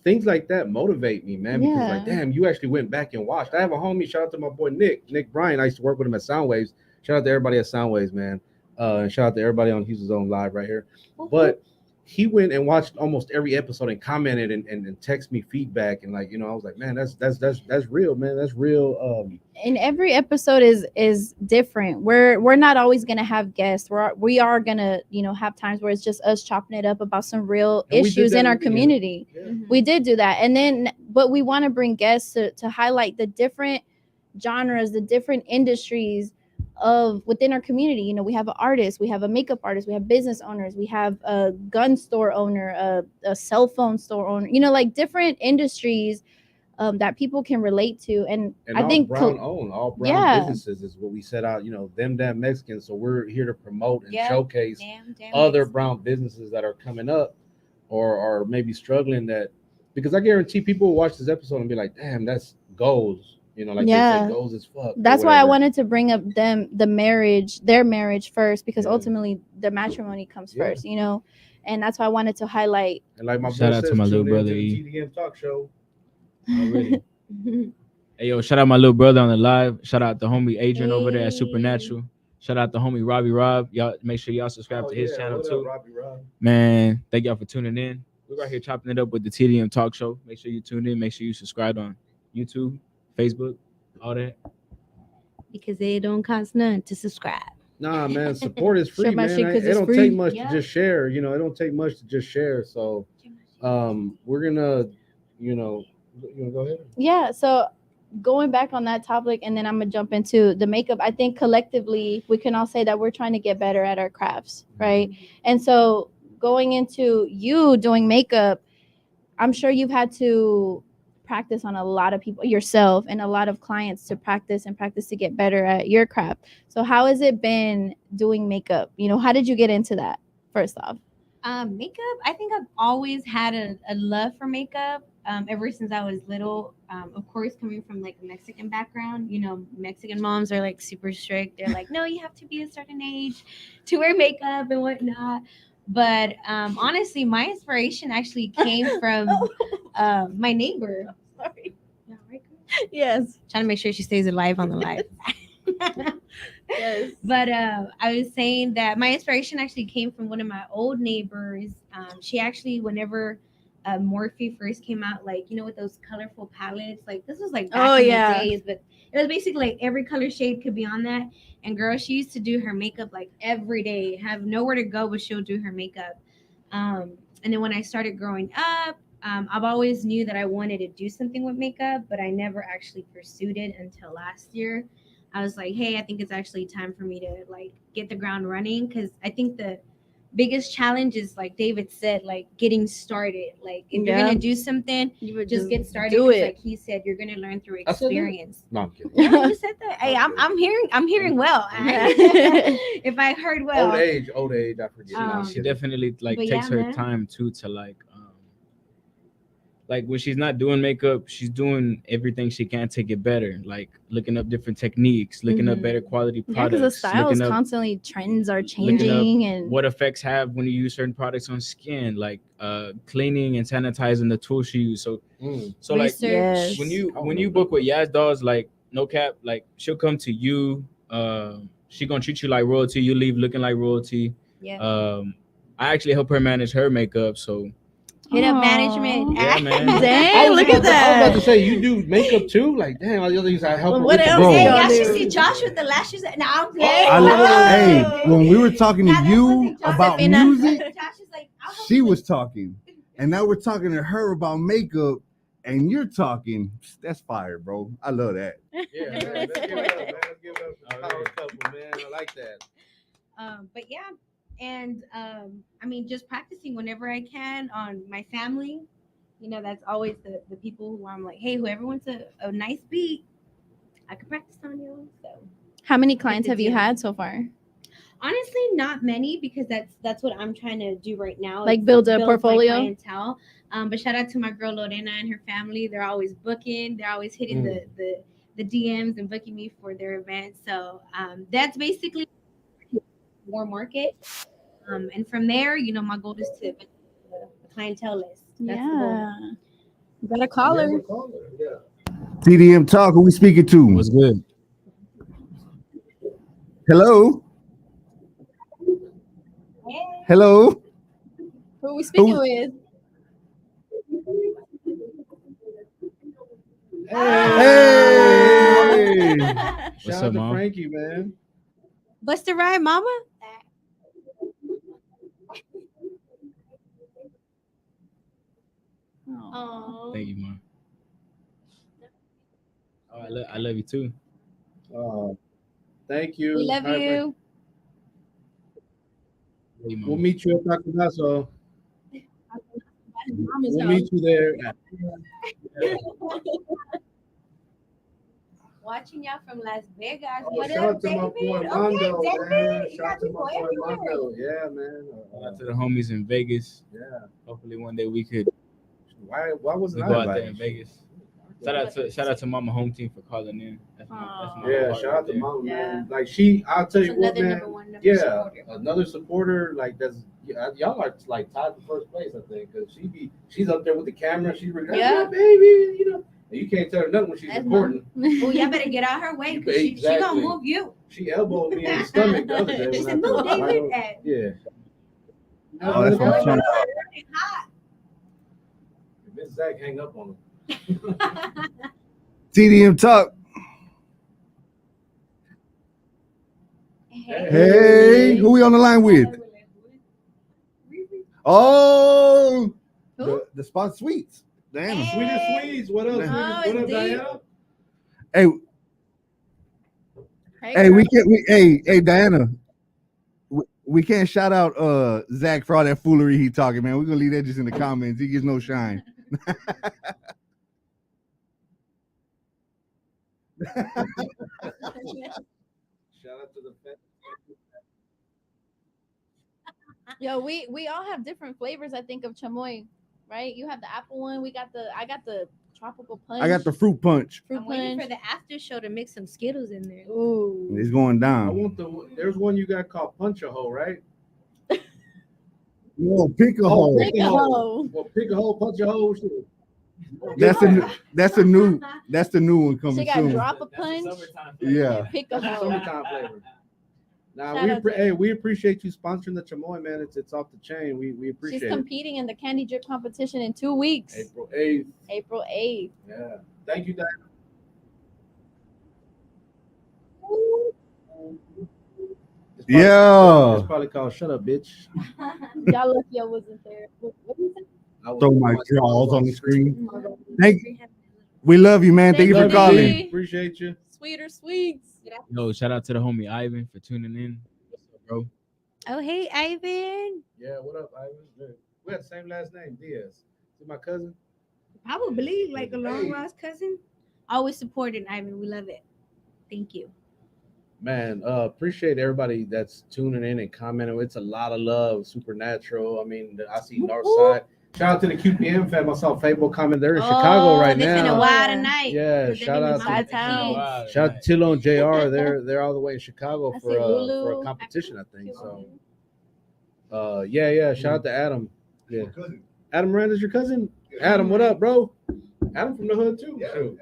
things like that motivate me, man, because like, damn, you actually went back and watched. I have a homie. Shout out to my boy Nick Bryan. I used to work with him at Soundwaves. Shout out to everybody at Soundwaves, man. And shout out to everybody on Houston Zone Live right here. But he went and watched almost every episode and commented and text me feedback, and like, I was like, man, that's real, man. That's real. And every episode is different. We're not always gonna have guests. We are gonna have times where it's just us chopping it up about some real issues in our community. Yeah. We did do that, and then but we want to bring guests to highlight the different genres, the different industries of within our community. We have an artist, we have a makeup artist, we have business owners, we have a gun store owner, a cell phone store owner, like different industries that people can relate to. And I think all brown businesses is what we set out, them damn Mexicans. So we're here to promote and showcase other brown businesses that are coming up or maybe struggling, because I guarantee people will watch this episode and be like, damn, that's goals. They say goals as fuck. That's why I wanted to bring up their marriage first, because ultimately the matrimony comes first, and that's why I wanted to highlight. And like my shout out to my little brother, Tdm Talk show. Already. Hey, yo, shout out my little brother on the live. Shout out the homie Adrian over there at Supernatural. Shout out the homie Rob. Y'all make sure y'all subscribe to his channel too. Rob. Man, thank y'all for tuning in. We're right here chopping it up with the TDM Talk Show. Make sure you tune in. Make sure you subscribe on YouTube, Facebook, all that. Because it don't cost nothing to subscribe. Nah, man, support is free, man. It don't take much to just share. It don't take much to just share. So, we're gonna, you want to go ahead? Yeah. So going back on that topic, and then I'm gonna jump into the makeup. I think collectively we can all say that we're trying to get better at our crafts, right? And so going into you doing makeup, I'm sure you've had to practice on a lot of people yourself and a lot of clients to practice to get better at your craft. So how has it been doing makeup? You know, how did you get into that first off? Makeup, I think I've always had a love for makeup ever since I was little. Of course, coming from like a Mexican background, you know, Mexican moms are like super strict. They're like, no, you have to be a certain age to wear makeup and whatnot. But honestly, my inspiration actually came from my neighbor. Sorry. Yeah, right? Yes. Trying to make sure she stays alive on the live. Yes. But I was saying that my inspiration actually came from one of my old neighbors. She actually, whenever Morphe first came out, like, you know, with those colorful palettes, like this was like back in the days, but it was basically like every color shade could be on that. And girl, she used to do her makeup like every day, have nowhere to go, but she'll do her makeup. And then when I started growing up, I've always knew that I wanted to do something with makeup, but I never actually pursued it until last year. I was like, hey, I think it's actually time for me to like get the ground running, because I think the biggest challenge is, like David said, like getting started. Like if you're gonna do something, You would just get started. do it. Like he said, you're gonna learn through I said that? experience. No, I'm kidding. Yeah, you said that. Hey, I'm hearing well. If I heard well. Old age, I forget. She definitely like But takes yeah, her man. time too to like when she's not doing makeup, she's doing everything she can to get better, like looking up different techniques, looking up better quality Yeah, products. because the styles looking up constantly trends are looking up changing, and what effects have when you use certain products on skin, like cleaning and sanitizing the tools she uses. So like Research. Yes. when you book with Yaz Dolls, like no cap, like she'll come to you, she gonna treat you like royalty, you leave looking like royalty. Yeah. I actually help her manage her makeup, so Hit up Aw. management. Yeah, man. Dang, look at I was about that. to say, you do makeup too? Like, damn, all the other things I help her What with. else Bro. do Hey, y'all y'all should do? see Josh with the lashes. No, I'm playing. Hey, when we were talking to you about Josefina. music, Josh is like, I'll help she you was with- talking, and now we're talking to her about makeup, and you're talking. That's fire, bro. I love that. Yeah, man. Let's give it up, man. Let's give it up for the power couple, man. I like that. But yeah, and I mean, just practicing whenever I can on my family. You know, that's always the people who I'm like, hey, whoever wants a nice beat, I can practice on you. So How many clients the have you DM. had so far? honestly, not many, because that's what I'm trying to do right now. Like is build a my portfolio? clientele. But shout out to my girl Lorena and her family. They're always booking. They're always hitting the DMs and booking me for their events. So that's basically more market. And from there, you know, my goal is to build a clientele list. That's the goal. Yeah. You got a caller. Yeah. TDM Talk, who we speaking to? what's good? Hello? Hello? Who are we speaking with? Hey! What's Shout up, out to Mom? Frankie, man. Busta Rhyme, mama. Aw. Thank you, Mom. Oh, I love you too. Thank you. We love All right, you. Love you, Mom. We'll meet you at Taco Paso. Mama's We'll house. meet you there. Watching y'all from Las Vegas. Oh, What shout up, out to my David? boy Mondo, Okay, man. David. You Shout out got to people my boy everywhere. Mondo. Yeah, man. Shout out to the homies in Vegas. Yeah. Hopefully one day we could Why wasn't I go out there in invited? Vegas. Shout out to Mama Home Team for calling in. That's my Yeah, heart shout right out to there. Mama, Yeah. man. Like I'll tell you It's what, another man. number one number Yeah, supporter. another supporter. Like y'all are like tied for first place, I think, because she's up there with the camera. She's like, Yeah. yeah, baby, you know. And you can't tell her nothing when she's That's recording. Oh, y'all better get out her way, because she Exactly. gonna move you. She elbowed me in the stomach the other day. She when I said, move, put my David. right on- Yeah. Oh, that's my son. Hot. Miss Zach hang up on him. TDM Talk. Hey, who we on the line with? Oh, Who? the Spot Sweets. Diana. Sweeter Sweets. What up, Oh, Sweeter? What up, it's deep. Diana? Hey, hey, we can't. Hey, Diana. We can't shout out Zach for all that foolery he talking, man. We're gonna leave that just in the comments. He gets no shine. Shout out to the fans. Yo, we all have different flavors. I think of chamoy, right? You have the apple one. I got the tropical punch. I got the fruit punch. I'm waiting for the after show to mix some Skittles in there. Ooh, It's going I down. want there's one you got called Punch a Hole, right? No, pick a hole. pick a hole. Well, pick a hole, punch a hole. Shit. That's the new one coming She got soon. drop a punch. Yeah. Pick a hole. Summertime flavor. Now Shout out to- we appreciate you sponsoring the chamoy, man. It's off the chain. We appreciate She's it. competing in the candy drip competition in 2 weeks. April 8th. April 8th. Yeah. Thank you, Diana. Yeah. It's probably called "Shut Up, Bitch." Y'all lucky I wasn't there. What do you think? Throw my jaws on the screen. We love you, man. Thank you for Thank you. calling. Appreciate you. Sweeter sweets. Yo, shout out to the homie Ivan for tuning in. What's up, bro? Oh, hey, Ivan. Yeah, what up, Ivan? We had the same last name, Diaz. Is my cousin? Probably like a long lost cousin. Always supporting Ivan. We love it. Thank you. Man, appreciate everybody that's tuning in and commenting. It's a lot of love. Supernatural. I mean, I see Northside. Shout out to the QPM fam. I saw Fable comment. They're in Chicago right They finna now. wild tonight. Yeah, But shout they out was to out town. town. Shout out to Tillo and JR. They're all the way in Chicago I for see a Lulu. competition, I think. So yeah. Shout out to Adam. Yeah. Adam Miranda's your cousin? Adam, what up, bro? Adam from the hood too. Shoot.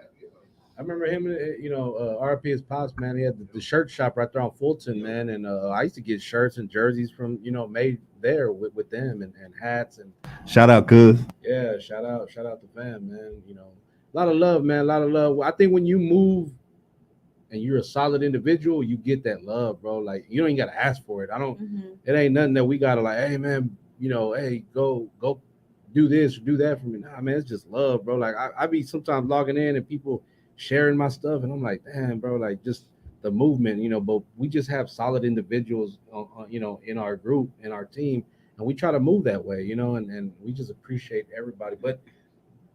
I remember him, RP his pops, man. He had the shirt shop right there on Fulton, man. And I used to get shirts and jerseys from, made there with them and hats and Shout out, cuz. yeah, shout out to fam, man. A lot of love, man. A lot of love. I think when you move and you're a solid individual, you get that love, bro. Like you don't even gotta ask for it. It ain't nothing that we gotta like, hey man, hey, go do this or do that for me. Nah, man, it's just love, bro. Like I be sometimes logging in and people sharing my stuff, and I'm like, damn, bro, like just the movement, but we just have solid individuals, in our group, in our team, and we try to move that way, and we just appreciate everybody. But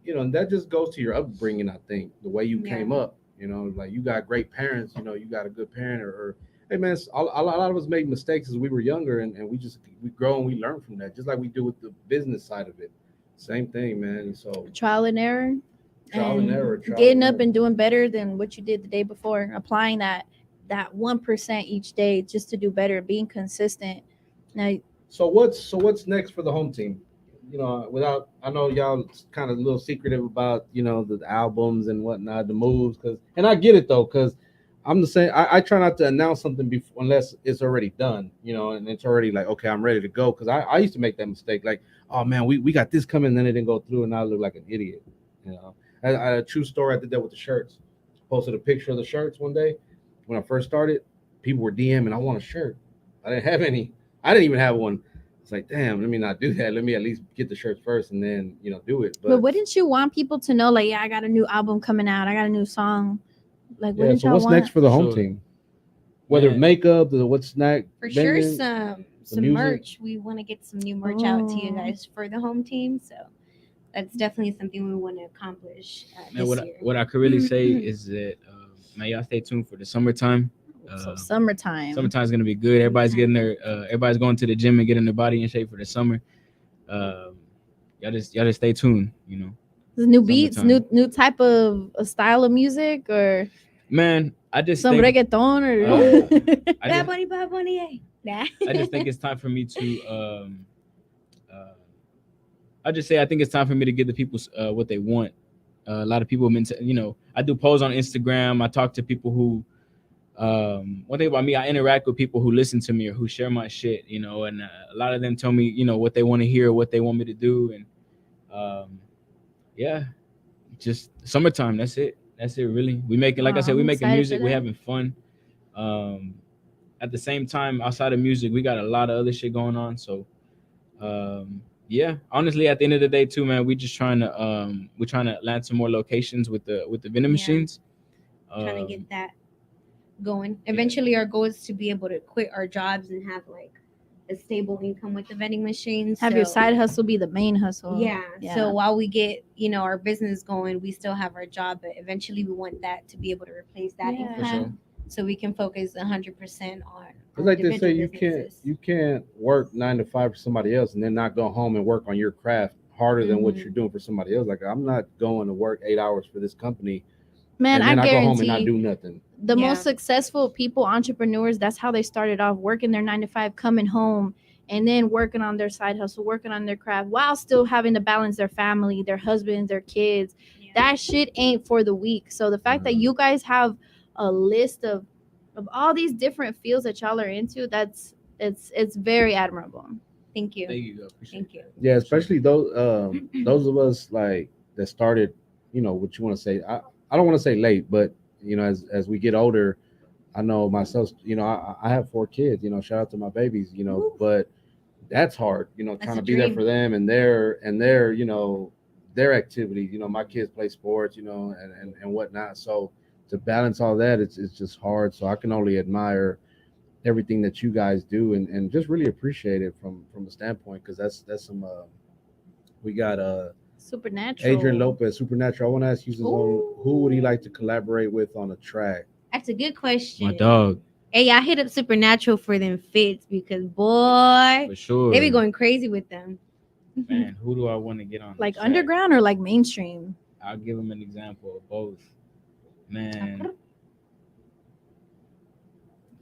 and that just goes to your upbringing, I think, the way you came up, like you got great parents, you got a good parent, or hey man, a lot of us made mistakes as we were younger, and we grow and we learn from that, just like we do with the business side of it. Same thing, man. So Trial and error. trial and error, Getting up and doing better than what you did the day before. Applying that 1% each day just to do better. Being consistent. Now, So what's next for the home team? Without, I know y'all kind of a little secretive about the albums and whatnot, the moves, and I get it though, because I'm the same. I try not to announce something before unless it's already done, and it's already like, okay, I'm ready to go. Because I used to make that mistake, like, oh man, we got this coming, and then it didn't go through, and now I look like an idiot. I a true story. I did that with the shirts. Posted a picture of the shirts one day when I first started. People were DMing, I want a shirt. I didn't have any. I didn't even have one. It's like, damn, let me not do that. Let me at least get the shirts first and then, do it. but wouldn't you want people to know, like, yeah, I got a new album coming out. I got a new song. Like, wouldn't so y'all what's want? next for the home team? Whether makeup, what's snack? For sure, vending, some music. merch. We want to get some new merch out to you guys for the home team. So that's definitely something we want to accomplish Man, this year. what I could really say is that, man, y'all stay tuned for the summertime. So summertime. Summertime's gonna be good. Everybody's getting everybody's going to the gym and getting their body in shape for the summer. Y'all just stay tuned. New beats, Summertime. new type of a style of music, or Man, I just some think, reggaeton, or Bad Bunny, yeah. I just think it's time for me to I just say I think it's time for me to give the people what they want. A lot of people I do polls on Instagram. I talk to people who one thing about me, I interact with people who listen to me or who share my shit, and a lot of them tell me, what they want to hear, what they want me to do. And yeah, just summertime. That's it really. We making, like I said, we making excited music, for we that. having fun. At the same time, outside of music, we got a lot of other shit going on. So yeah, honestly, at the end of the day too, man, we're trying to land some more locations with the vending machines. trying to get that going. Eventually, our goal is to be able to quit our jobs and have like a stable income with the vending machines. Have your side hustle be the main hustle. Yeah. So while we get, our business going, we still have our job, but eventually we want that to be able to replace that income, so we can focus 100% on. It's like they say, you can't work 9 to 5 for somebody else and then not go home and work on your craft harder than what you're doing for somebody else. Like, I'm not going to work 8 hours for this company. Man, and then I go home and guarantee not do nothing. the most successful people, entrepreneurs, that's how they started off, working their 9 to 5, coming home, and then working on their side hustle, working on their craft while still having to balance their family, their husbands, their kids. That shit ain't for the weak. So the fact that you guys have a list of all these different fields that y'all are into, it's very admirable. Thank you. Thank you. Thank you. Yeah, especially those of us like that started, what you want to say. I don't want to say late, but as we get older, I know myself, I have 4 kids, shout out to my babies, but that's hard, trying to be there for them and their their activities. My kids play sports, and whatnot. So to balance all that, it's just hard. So I can only admire everything that you guys do and just really appreciate it from a standpoint, because that's some we got Supernatural. Adrian Lopez, Supernatural. I want to ask you, who would he like to collaborate with on a track? That's a good question. My dog. Hey, I hit up Supernatural for them fits because boy, For sure. they be going crazy with them. Man, who do I want to get on? Like track? underground or like mainstream? I'll give him an example of both. Man,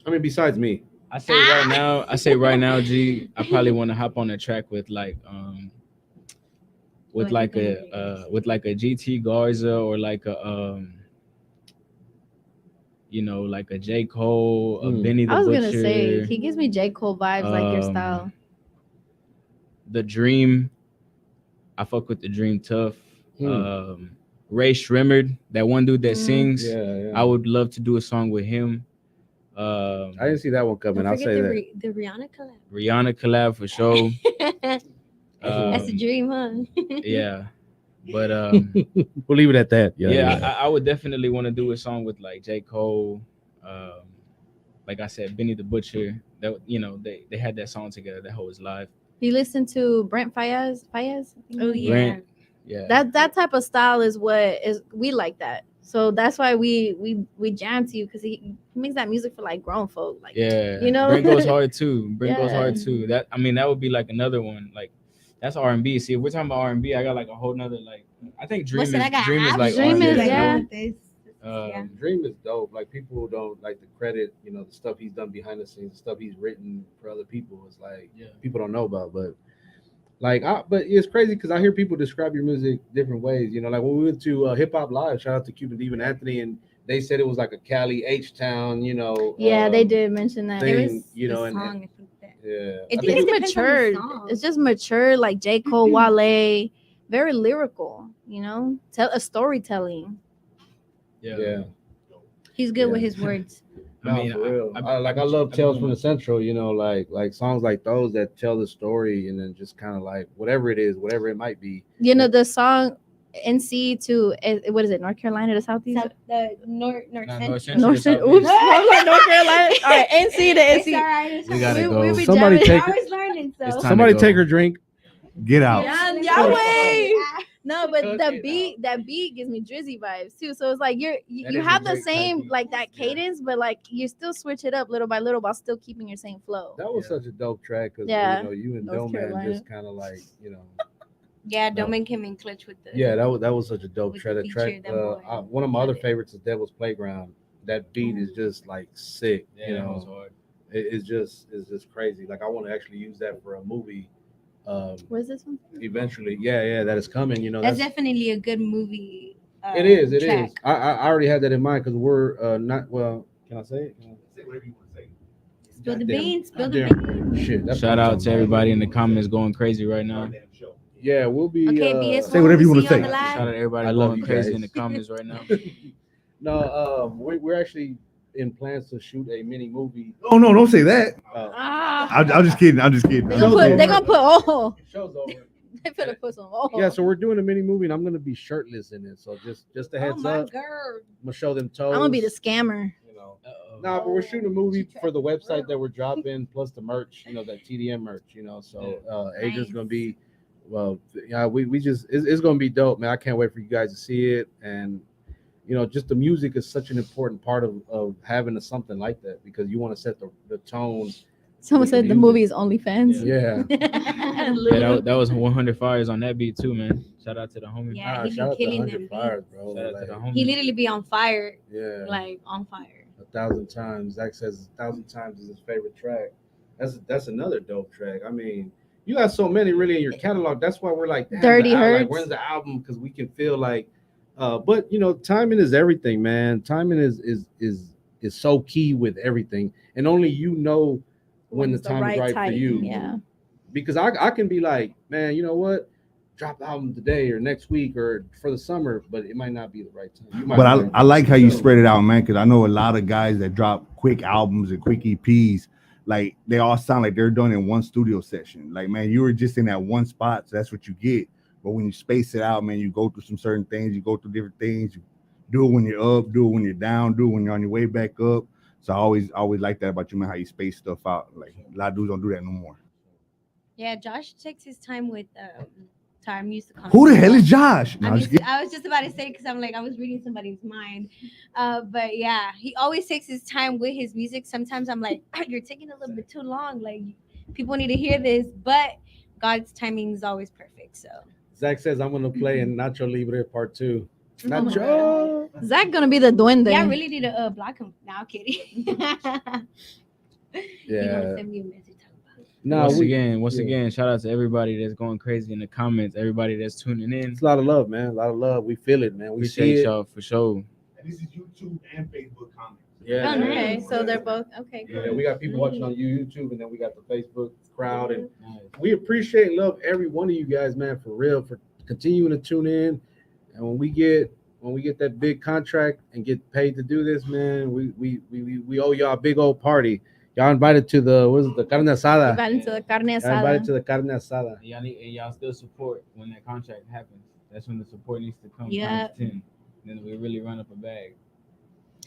I mean, besides me, I say right now, G, I probably want to hop on a track with like with like a GT Garza or like a like a J. Cole, a Benny the Butcher. I was gonna say he gives me J. Cole vibes, like your style. The Dream, I fuck with the Dream tough. Ray Shrimmered, that one dude that sings. Yeah. I would love to do a song with him. I didn't see that one coming. I'll say that. The Rihanna collab. Rihanna collab for sure. That's a dream, huh? Yeah. But we'll leave it at that. I would definitely want to do a song with like J. Cole. Like I said, Benny the Butcher. That they had that song together. That whole was live. You listen to Brent Fayez? Oh yeah. Brent, yeah. That type of style is we like that. So that's why we jam to you, because he makes that music for like grown folk. Like, Brent goes hard too. Goes hard Yeah. too. That would be like another one. Like that's R&B. See, if we're talking about R&B, I got like a whole nother like. I think Dream is like Dream R&B. is, yeah. Dream is dope. Like, people don't like the credit, the stuff he's done behind the scenes, the stuff he's written for other people. It's like people don't know about, but but it's crazy because I hear people describe your music different ways. Like when we went to Hip Hop Live, shout out to Cuban Diva and Anthony, and they said it was like a Cali H-Town, Yeah, they did mention that. Thing, It was and song, I think that. yeah, It's matured. It's just mature, like J. Cole, Wale, very lyrical. Tell a storytelling. Yeah. He's good with his words. No, for real. I love Tales from the Central, like songs like those that tell the story, and then just kind of like whatever it is, whatever it might be. The song NC to what is it? North Carolina to Southeast? North North Central. Oops, I'm like North Carolina. All right, NC to NC. It's all right. We gotta go. We be Somebody jamming. take I was learning, so. It's time Somebody to go. take her drink. Get out. Yahweh. No, but that beat gives me Drizzy vibes too. So it's like you is have a the great same beat. like that cadence, but like you still switch it up little by little while still keeping your same flow. That was such a dope track because Yeah. you and North Doman Carolina. just kind of like Yeah, Doman came in clutch with the. Yeah, that was such a dope With track. the The track. feature, that boy. One of my other Got it. favorites is Devil's Playground. That beat is just like sick. Yeah, that was hard. It's just crazy. Like I want to actually use that for a movie. Where's this one? Eventually, yeah, that is coming. That's definitely a good movie. It is. track. I already had that in mind because we're not. Well, can I say it? Say whatever you want to say. Spill the Goddamn- beans. Spill the goddamn beans. Shit. that's Shout out something. to everybody in the comments going crazy right now. Goddamn show. Yeah, we'll be. Okay, BS. Say whatever you wanna wanna say. Shout out to everybody I love going you crazy guys. in the comments right now. No, we're actually in plans to shoot a mini movie. Oh no, don't say that. Ah, I'm just kidding. I'm just kidding. they're gonna put Show's over. I better put some on. Yeah, so we're doing a mini movie, and I'm gonna be shirtless in it. So just a Oh heads my up. girl. I'm gonna show them toes. I'm gonna be the scammer. You know. Uh-oh. Nah, but we're shooting a movie for the website that we're dropping, plus the merch. You know, that TDM merch. You know, so Adrian's Nice. gonna be. Well, yeah, we just it's gonna be dope, man. I can't wait for you guys to see it, and you know, just the music is such an important part of having something like that because you want to set the tone. Someone said the movie is OnlyFans. Yeah. Yeah, that was 100 fires on that beat too, man. Shout out to the homie. Yeah, he shout be out to killing 100 them fires, beats. bro. Shout out to Like, the homie. He literally be on fire, yeah, like on fire. 1,000 times. Zach says 1,000 times is his favorite track. That's another dope track. I mean, you got so many really in your catalog. That's why we're like, damn, Dirty like, Hurts. when's the album? Because we can feel like, but you know, timing is everything, man. Timing is so key with everything, and only you know when the time is right for you. Yeah. Because I can be like, man, you know what? Drop the album today or next week or for the summer, but it might not be the right time. You might But be like, I like how you spread it out, man, because I know a lot of guys that drop quick albums and quick EPs, like they all sound like they're done in one studio session. Like, man, you were just in that one spot, so that's what you get. But when you space it out, man, you go through some certain things, you go through different things. You do it when you're up, do it when you're down, do it when you're on your way back up. So I always like that about you, man, how you space stuff out. Like a lot of dudes don't do that no more. Yeah, Josh takes his time with time used to come. Who the hell is Josh? No, I, I'm mean, just kidding. I was just about to say because I'm like I was reading somebody's mind, but yeah, he always takes his time with his music. Sometimes I'm like, you're taking a little bit too long. Like people need to hear this, but God's timing is always perfect. So Zach says I'm gonna play in Nacho Libre Part 2. Oh my Nacho. Zach gonna be the duende. yeah, I really need to block him. Now, kidding. He gonna Yeah. send me a message. No, Once again, shout out to everybody that's going crazy in the comments, everybody that's tuning in. it's a lot of love, man. A lot of love. We feel it, man. We see Appreciate it. y'all for sure. And this is YouTube and Facebook comments. Yeah. Oh, nice. Okay, so they're both okay. Yeah, we got people watching on YouTube, and then we got the Facebook crowd, and we appreciate and love every one of you guys, man, for real, for continuing to tune in. And when we get that big contract and get paid to do this, man, we owe y'all a big old party. Y'all invited to the carne asada. Invited to the carne Y'all invited asada. to the carne asada. Y'all still support when that contract happens. That's when the support needs to come. Yeah. times 10. Then we really run up a bag.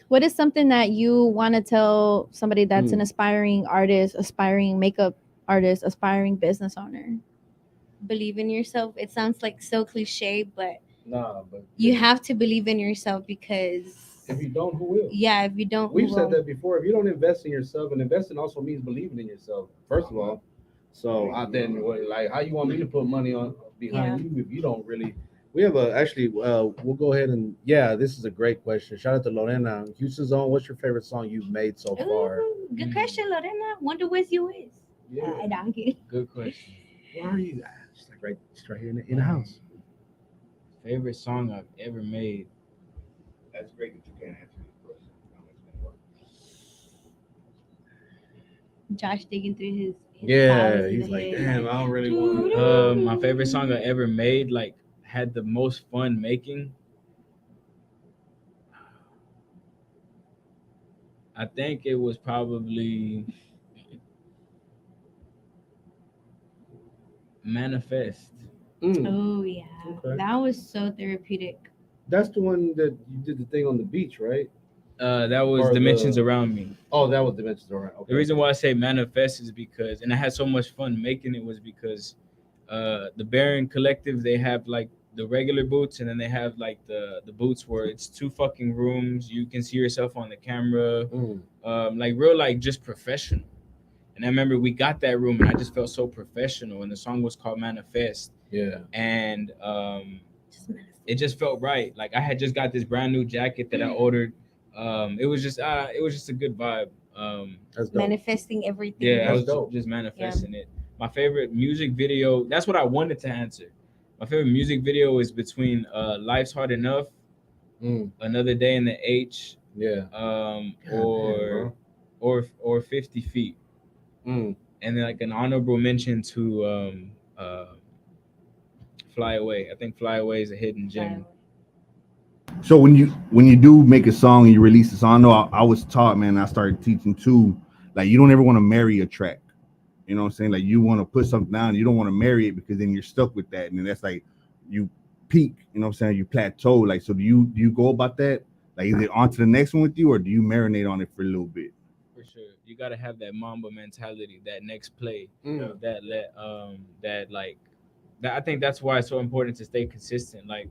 What is something that you want to tell somebody that's an aspiring artist, aspiring makeup artist, aspiring business owner? Believe in yourself. It sounds like so cliche, but Nah, but you have to believe in yourself because if you don't, who will? yeah, if you don't, We've who said won't? that before. If you don't invest in yourself, and investing also means believing in yourself, first of all. So then, like, how you want me to put money on behind you if you don't really? We have we'll go ahead and this is a great question. Shout out to Lorena, Houston Zone. What's your favorite song you've made so far? Ooh, good question, Lorena. Wonder where's you is. Yeah. I don't get it. Good question. Where are you? She's like she's right here in the house. Favorite song I've ever made. That's great that you can't answer this question. Josh digging through his Yeah, files in he's the like, head. damn, I don't really want. My favorite song I ever made, like had the most fun making. I think it was probably Manifest. Oh yeah, Okay. that was so therapeutic. That's the one that you did the thing on the beach, right? That was Or Dimensions the- Around Me. Oh, that was Dimensions Around. Okay. The reason why I say Manifest is because, and I had so much fun making it, was because the Baron Collective, they have like the regular boots, and then they have like the boots where it's 2 fucking rooms. You can see yourself on the camera, like real, like just professional. And I remember we got that room, and I just felt so professional. And the song was called Manifest. Yeah. And it just felt right. Like I had just got this brand new jacket that I ordered. It was just a good vibe. That's dope. Manifesting everything. Yeah, I That's was dope. just manifesting it. My favorite music video, that's what I wanted to answer. My favorite music video is between Life's Hard Enough, Another Day in the H, Yeah. or 50 Feet. And then like an honorable mention to Fly Away. I think Fly Away is a hidden gem. So when you do make a song and you release a song, I know I was taught, man. I started teaching too. Like you don't ever want to marry a track. You know what I'm saying? Like you want to put something down, you don't want to marry it because then you're stuck with that, and then that's like you peak. You know what I'm saying? You plateau. Like, so do you go about that? Like, is it on to the next one with you, or do you marinate on it for a little bit? For sure, you gotta have that Mamba mentality, that next play, that I think that's why it's so important to stay consistent. Like,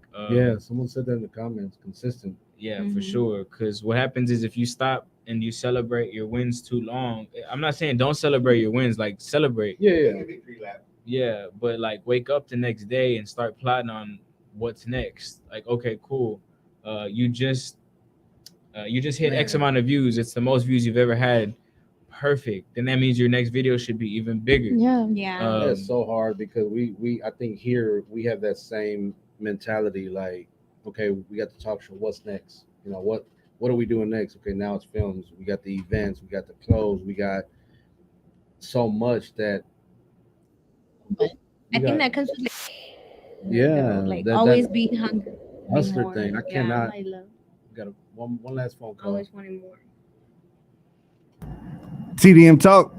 someone said that in the comments. Consistent. Yeah, for sure. Because what happens is if you stop and you celebrate your wins too long, I'm not saying don't celebrate your wins, like celebrate. Yeah, but like wake up the next day and start plotting on what's next. Like, okay, cool. You just hit X amount of views. It's the most views you've ever had. Perfect. Then that means your next video should be even bigger. Yeah. That's so hard because we I think here we have that same mentality. Like, okay, we got the talk show. What's next? You know, what are we doing next? Okay, now it's films. We got the events. We got the clothes. We got so much that. I think that comes with like that, always being hungry. Hustler thing. I cannot. I love. Got one last phone call. Always wanting more. TDM Talk.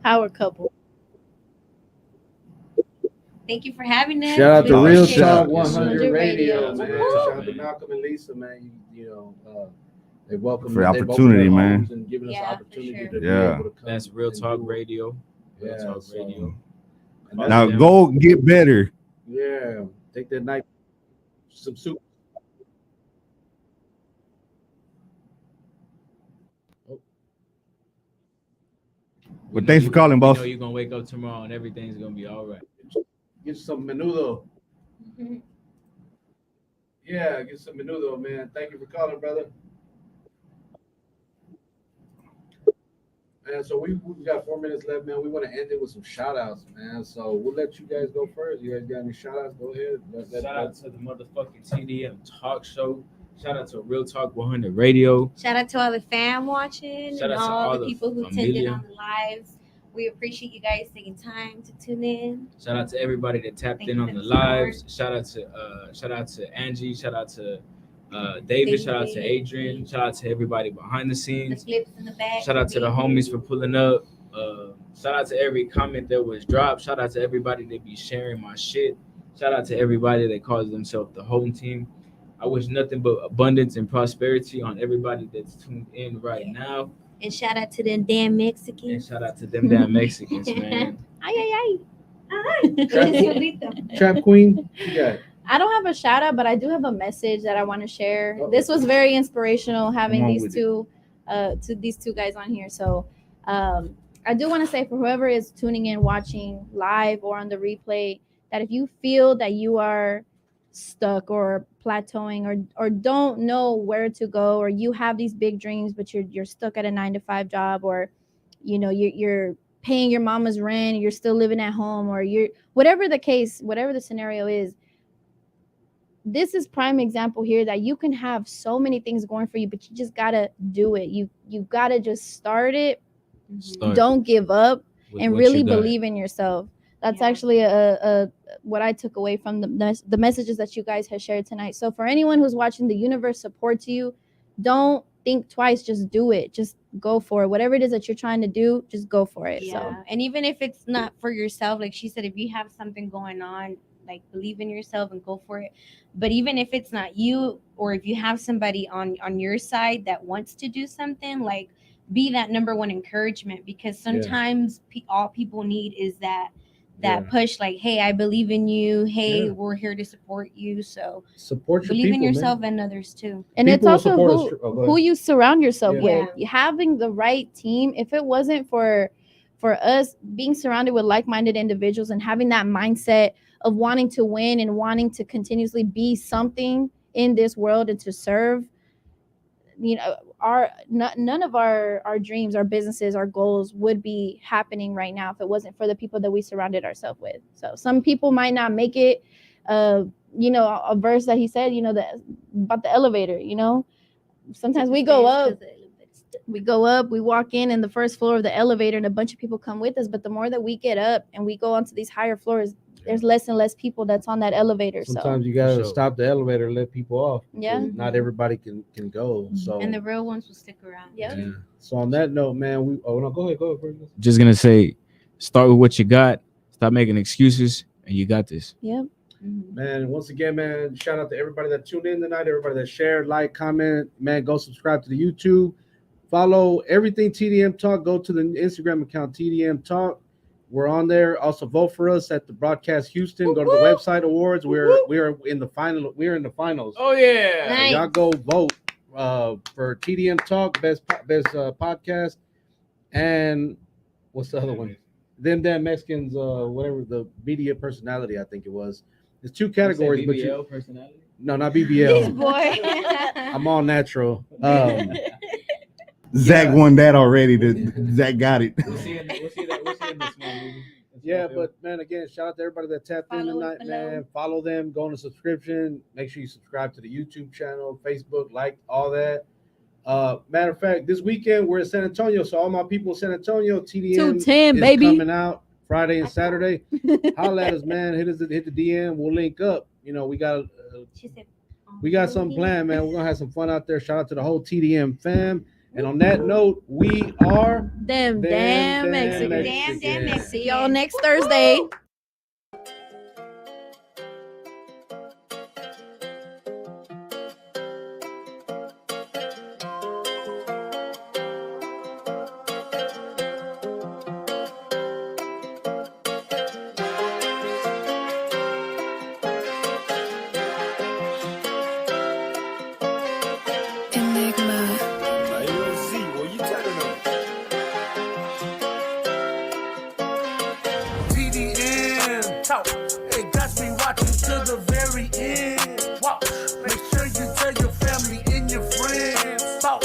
Power couple. Thank you for having us. Shout out to We Real appreciate Talk it. 100 Radio, Radio. man. Woo! Shout out to Malcolm and Lisa, man. You know, they welcome For they opened opportunity, their man. homes and giving us the Yeah, for opportunity sure. to be Yeah. able to come. That's Real and Talk do- Radio. Real Yeah, Talk so- Radio. and Now that's- go get better. Yeah, take that night, some soup. But thanks for calling, boss. You know you're gonna wake up tomorrow and everything's gonna be all right. Get some menudo. Yeah, get some menudo, man. Thank you for calling, brother. And so we got 4 minutes left, man. We want to end it with some shout outs, man. So we'll let you guys go first. You guys got any shout outs? Go ahead. Shout out to the motherfucking TDM Talk Show. Shout out to Real Talk 100 Radio. Shout out to all the fam watching Shout and out to all all the the people who familia. attended on the lives. We appreciate you guys taking time to tune in. Shout out to everybody that tapped Thank in you on for the the support. lives. Shout out to Angie. Shout out to David. Shout out to David. Adrian. Shout out to everybody behind the The scenes. flips in the back. Shout out to the homies for pulling up. Shout out to every comment that was dropped. Shout out to everybody that be sharing my shit. Shout out to everybody that calls themselves the home team. I wish nothing but abundance and prosperity on everybody that's tuned in right now. And shout out to them damn And Mexicans. shout out to them damn Mexicans, man. Ay, ay, ay. Trap Queen, you got it. I don't have a shout out, but I do have a message that I want to share. Uh-oh. This was very inspirational having Come on these with these two guys on here. So I do want to say for whoever is tuning in, watching live or on the replay, that if you feel that you are stuck or plateauing or don't know where to go, or you have these big dreams but you're stuck at a 9-to-5 job, or you know you're paying your mama's rent, you're still living at home, or you're whatever the case, whatever the scenario is, this is prime example here that you can have so many things going for you, but you just gotta do it. You gotta just start it. Start Don't give up with and what really you got. believe in yourself. That's Yeah. actually a what I took away from the messages that you guys have shared tonight. So for anyone who's watching, the universe supports you. Don't think twice, just do it. Just go for it. Whatever it is that you're trying to do, just go for it. Yeah. So And even if it's not for yourself, like she said, if you have something going on, like believe in yourself and go for it. But even if it's not you, or if you have somebody on your side that wants to do something, like be that number one encouragement, because sometimes all people need is that Yeah. push, like, hey, I believe in you, hey, Yeah. we're here to support you. So Support your believe people, in man. yourself and others too. and People it's will also support us who, too. Oh, go who ahead. you surround yourself Yeah. with. Having the right team. If it wasn't for us being surrounded with like-minded individuals and having that mindset of wanting to win and wanting to continuously be something in this world and to serve, you know, none of our dreams, our businesses, our goals would be happening right now if it wasn't for the people that we surrounded ourselves with. So some people might not make it. You know, a verse that he said, you know, about the elevator, you know, sometimes we go up, we walk in the first floor of the elevator and a bunch of people come with us. But the more that we get up and we go onto these higher floors, there's less and less people that's on that elevator. Sometimes so you gotta sure. stop the elevator and let people off. Yeah. because not everybody can go. So And the real ones will stick around. Yep. Yeah. so on that note, man, we no, go ahead, Brandon. Just gonna say, start with what you got. Stop making excuses, and you got this. Yep. Man, once again, man, shout out to everybody that tuned in tonight, everybody that shared, like, comment. Man, go subscribe to the YouTube. Follow everything TDM Talk. Go to the Instagram account TDM Talk. We're on there. Also vote for us at the Broadcast Houston. Go to the website awards. We're in the final. We're in the finals. Oh yeah. Nice. So y'all go vote for TDM Talk best podcast, and what's the other one? Them Damn Mexicans, whatever the media personality, I think it was. There's two categories, but you personality. no, not This BBL. boy. I'm all natural. Zach Yeah. won that already. Zach got it. We'll see in this one, movie. Yeah, but man, again, shout out to everybody that tapped in Follow us tonight, below. man. Follow them, go on a subscription. Make sure you subscribe to the YouTube channel, Facebook, like all that. Matter of fact, this weekend we're in San Antonio, so all my people in San Antonio, TDM 210, is baby. coming out Friday and Saturday. Holla at us, man. Hit the DM. We'll link up. You know, we got She said, something planned, man. We're gonna have some fun out there. Shout out to the whole TDM fam. And on that note, we are Them damn Mexicans. Damn Mexicans. See y'all next Thursday. Tdm Talk, it got me watching to the very end. Watch, make sure you tell your family and your friends. Talk,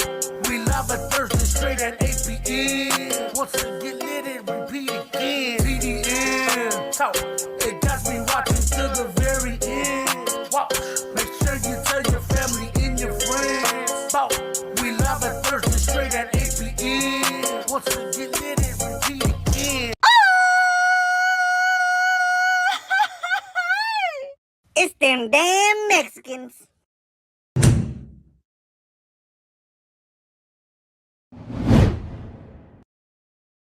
we live at Thursday straight at 8 p.m. Once you get lit and repeat again. Tdm Talk, it got me watching to the very end. Watch, make sure you tell your family and your friends. Talk, we live at Thursday straight at 8 p.m. Once you get lit and repeat again. It's them damn Mexicans.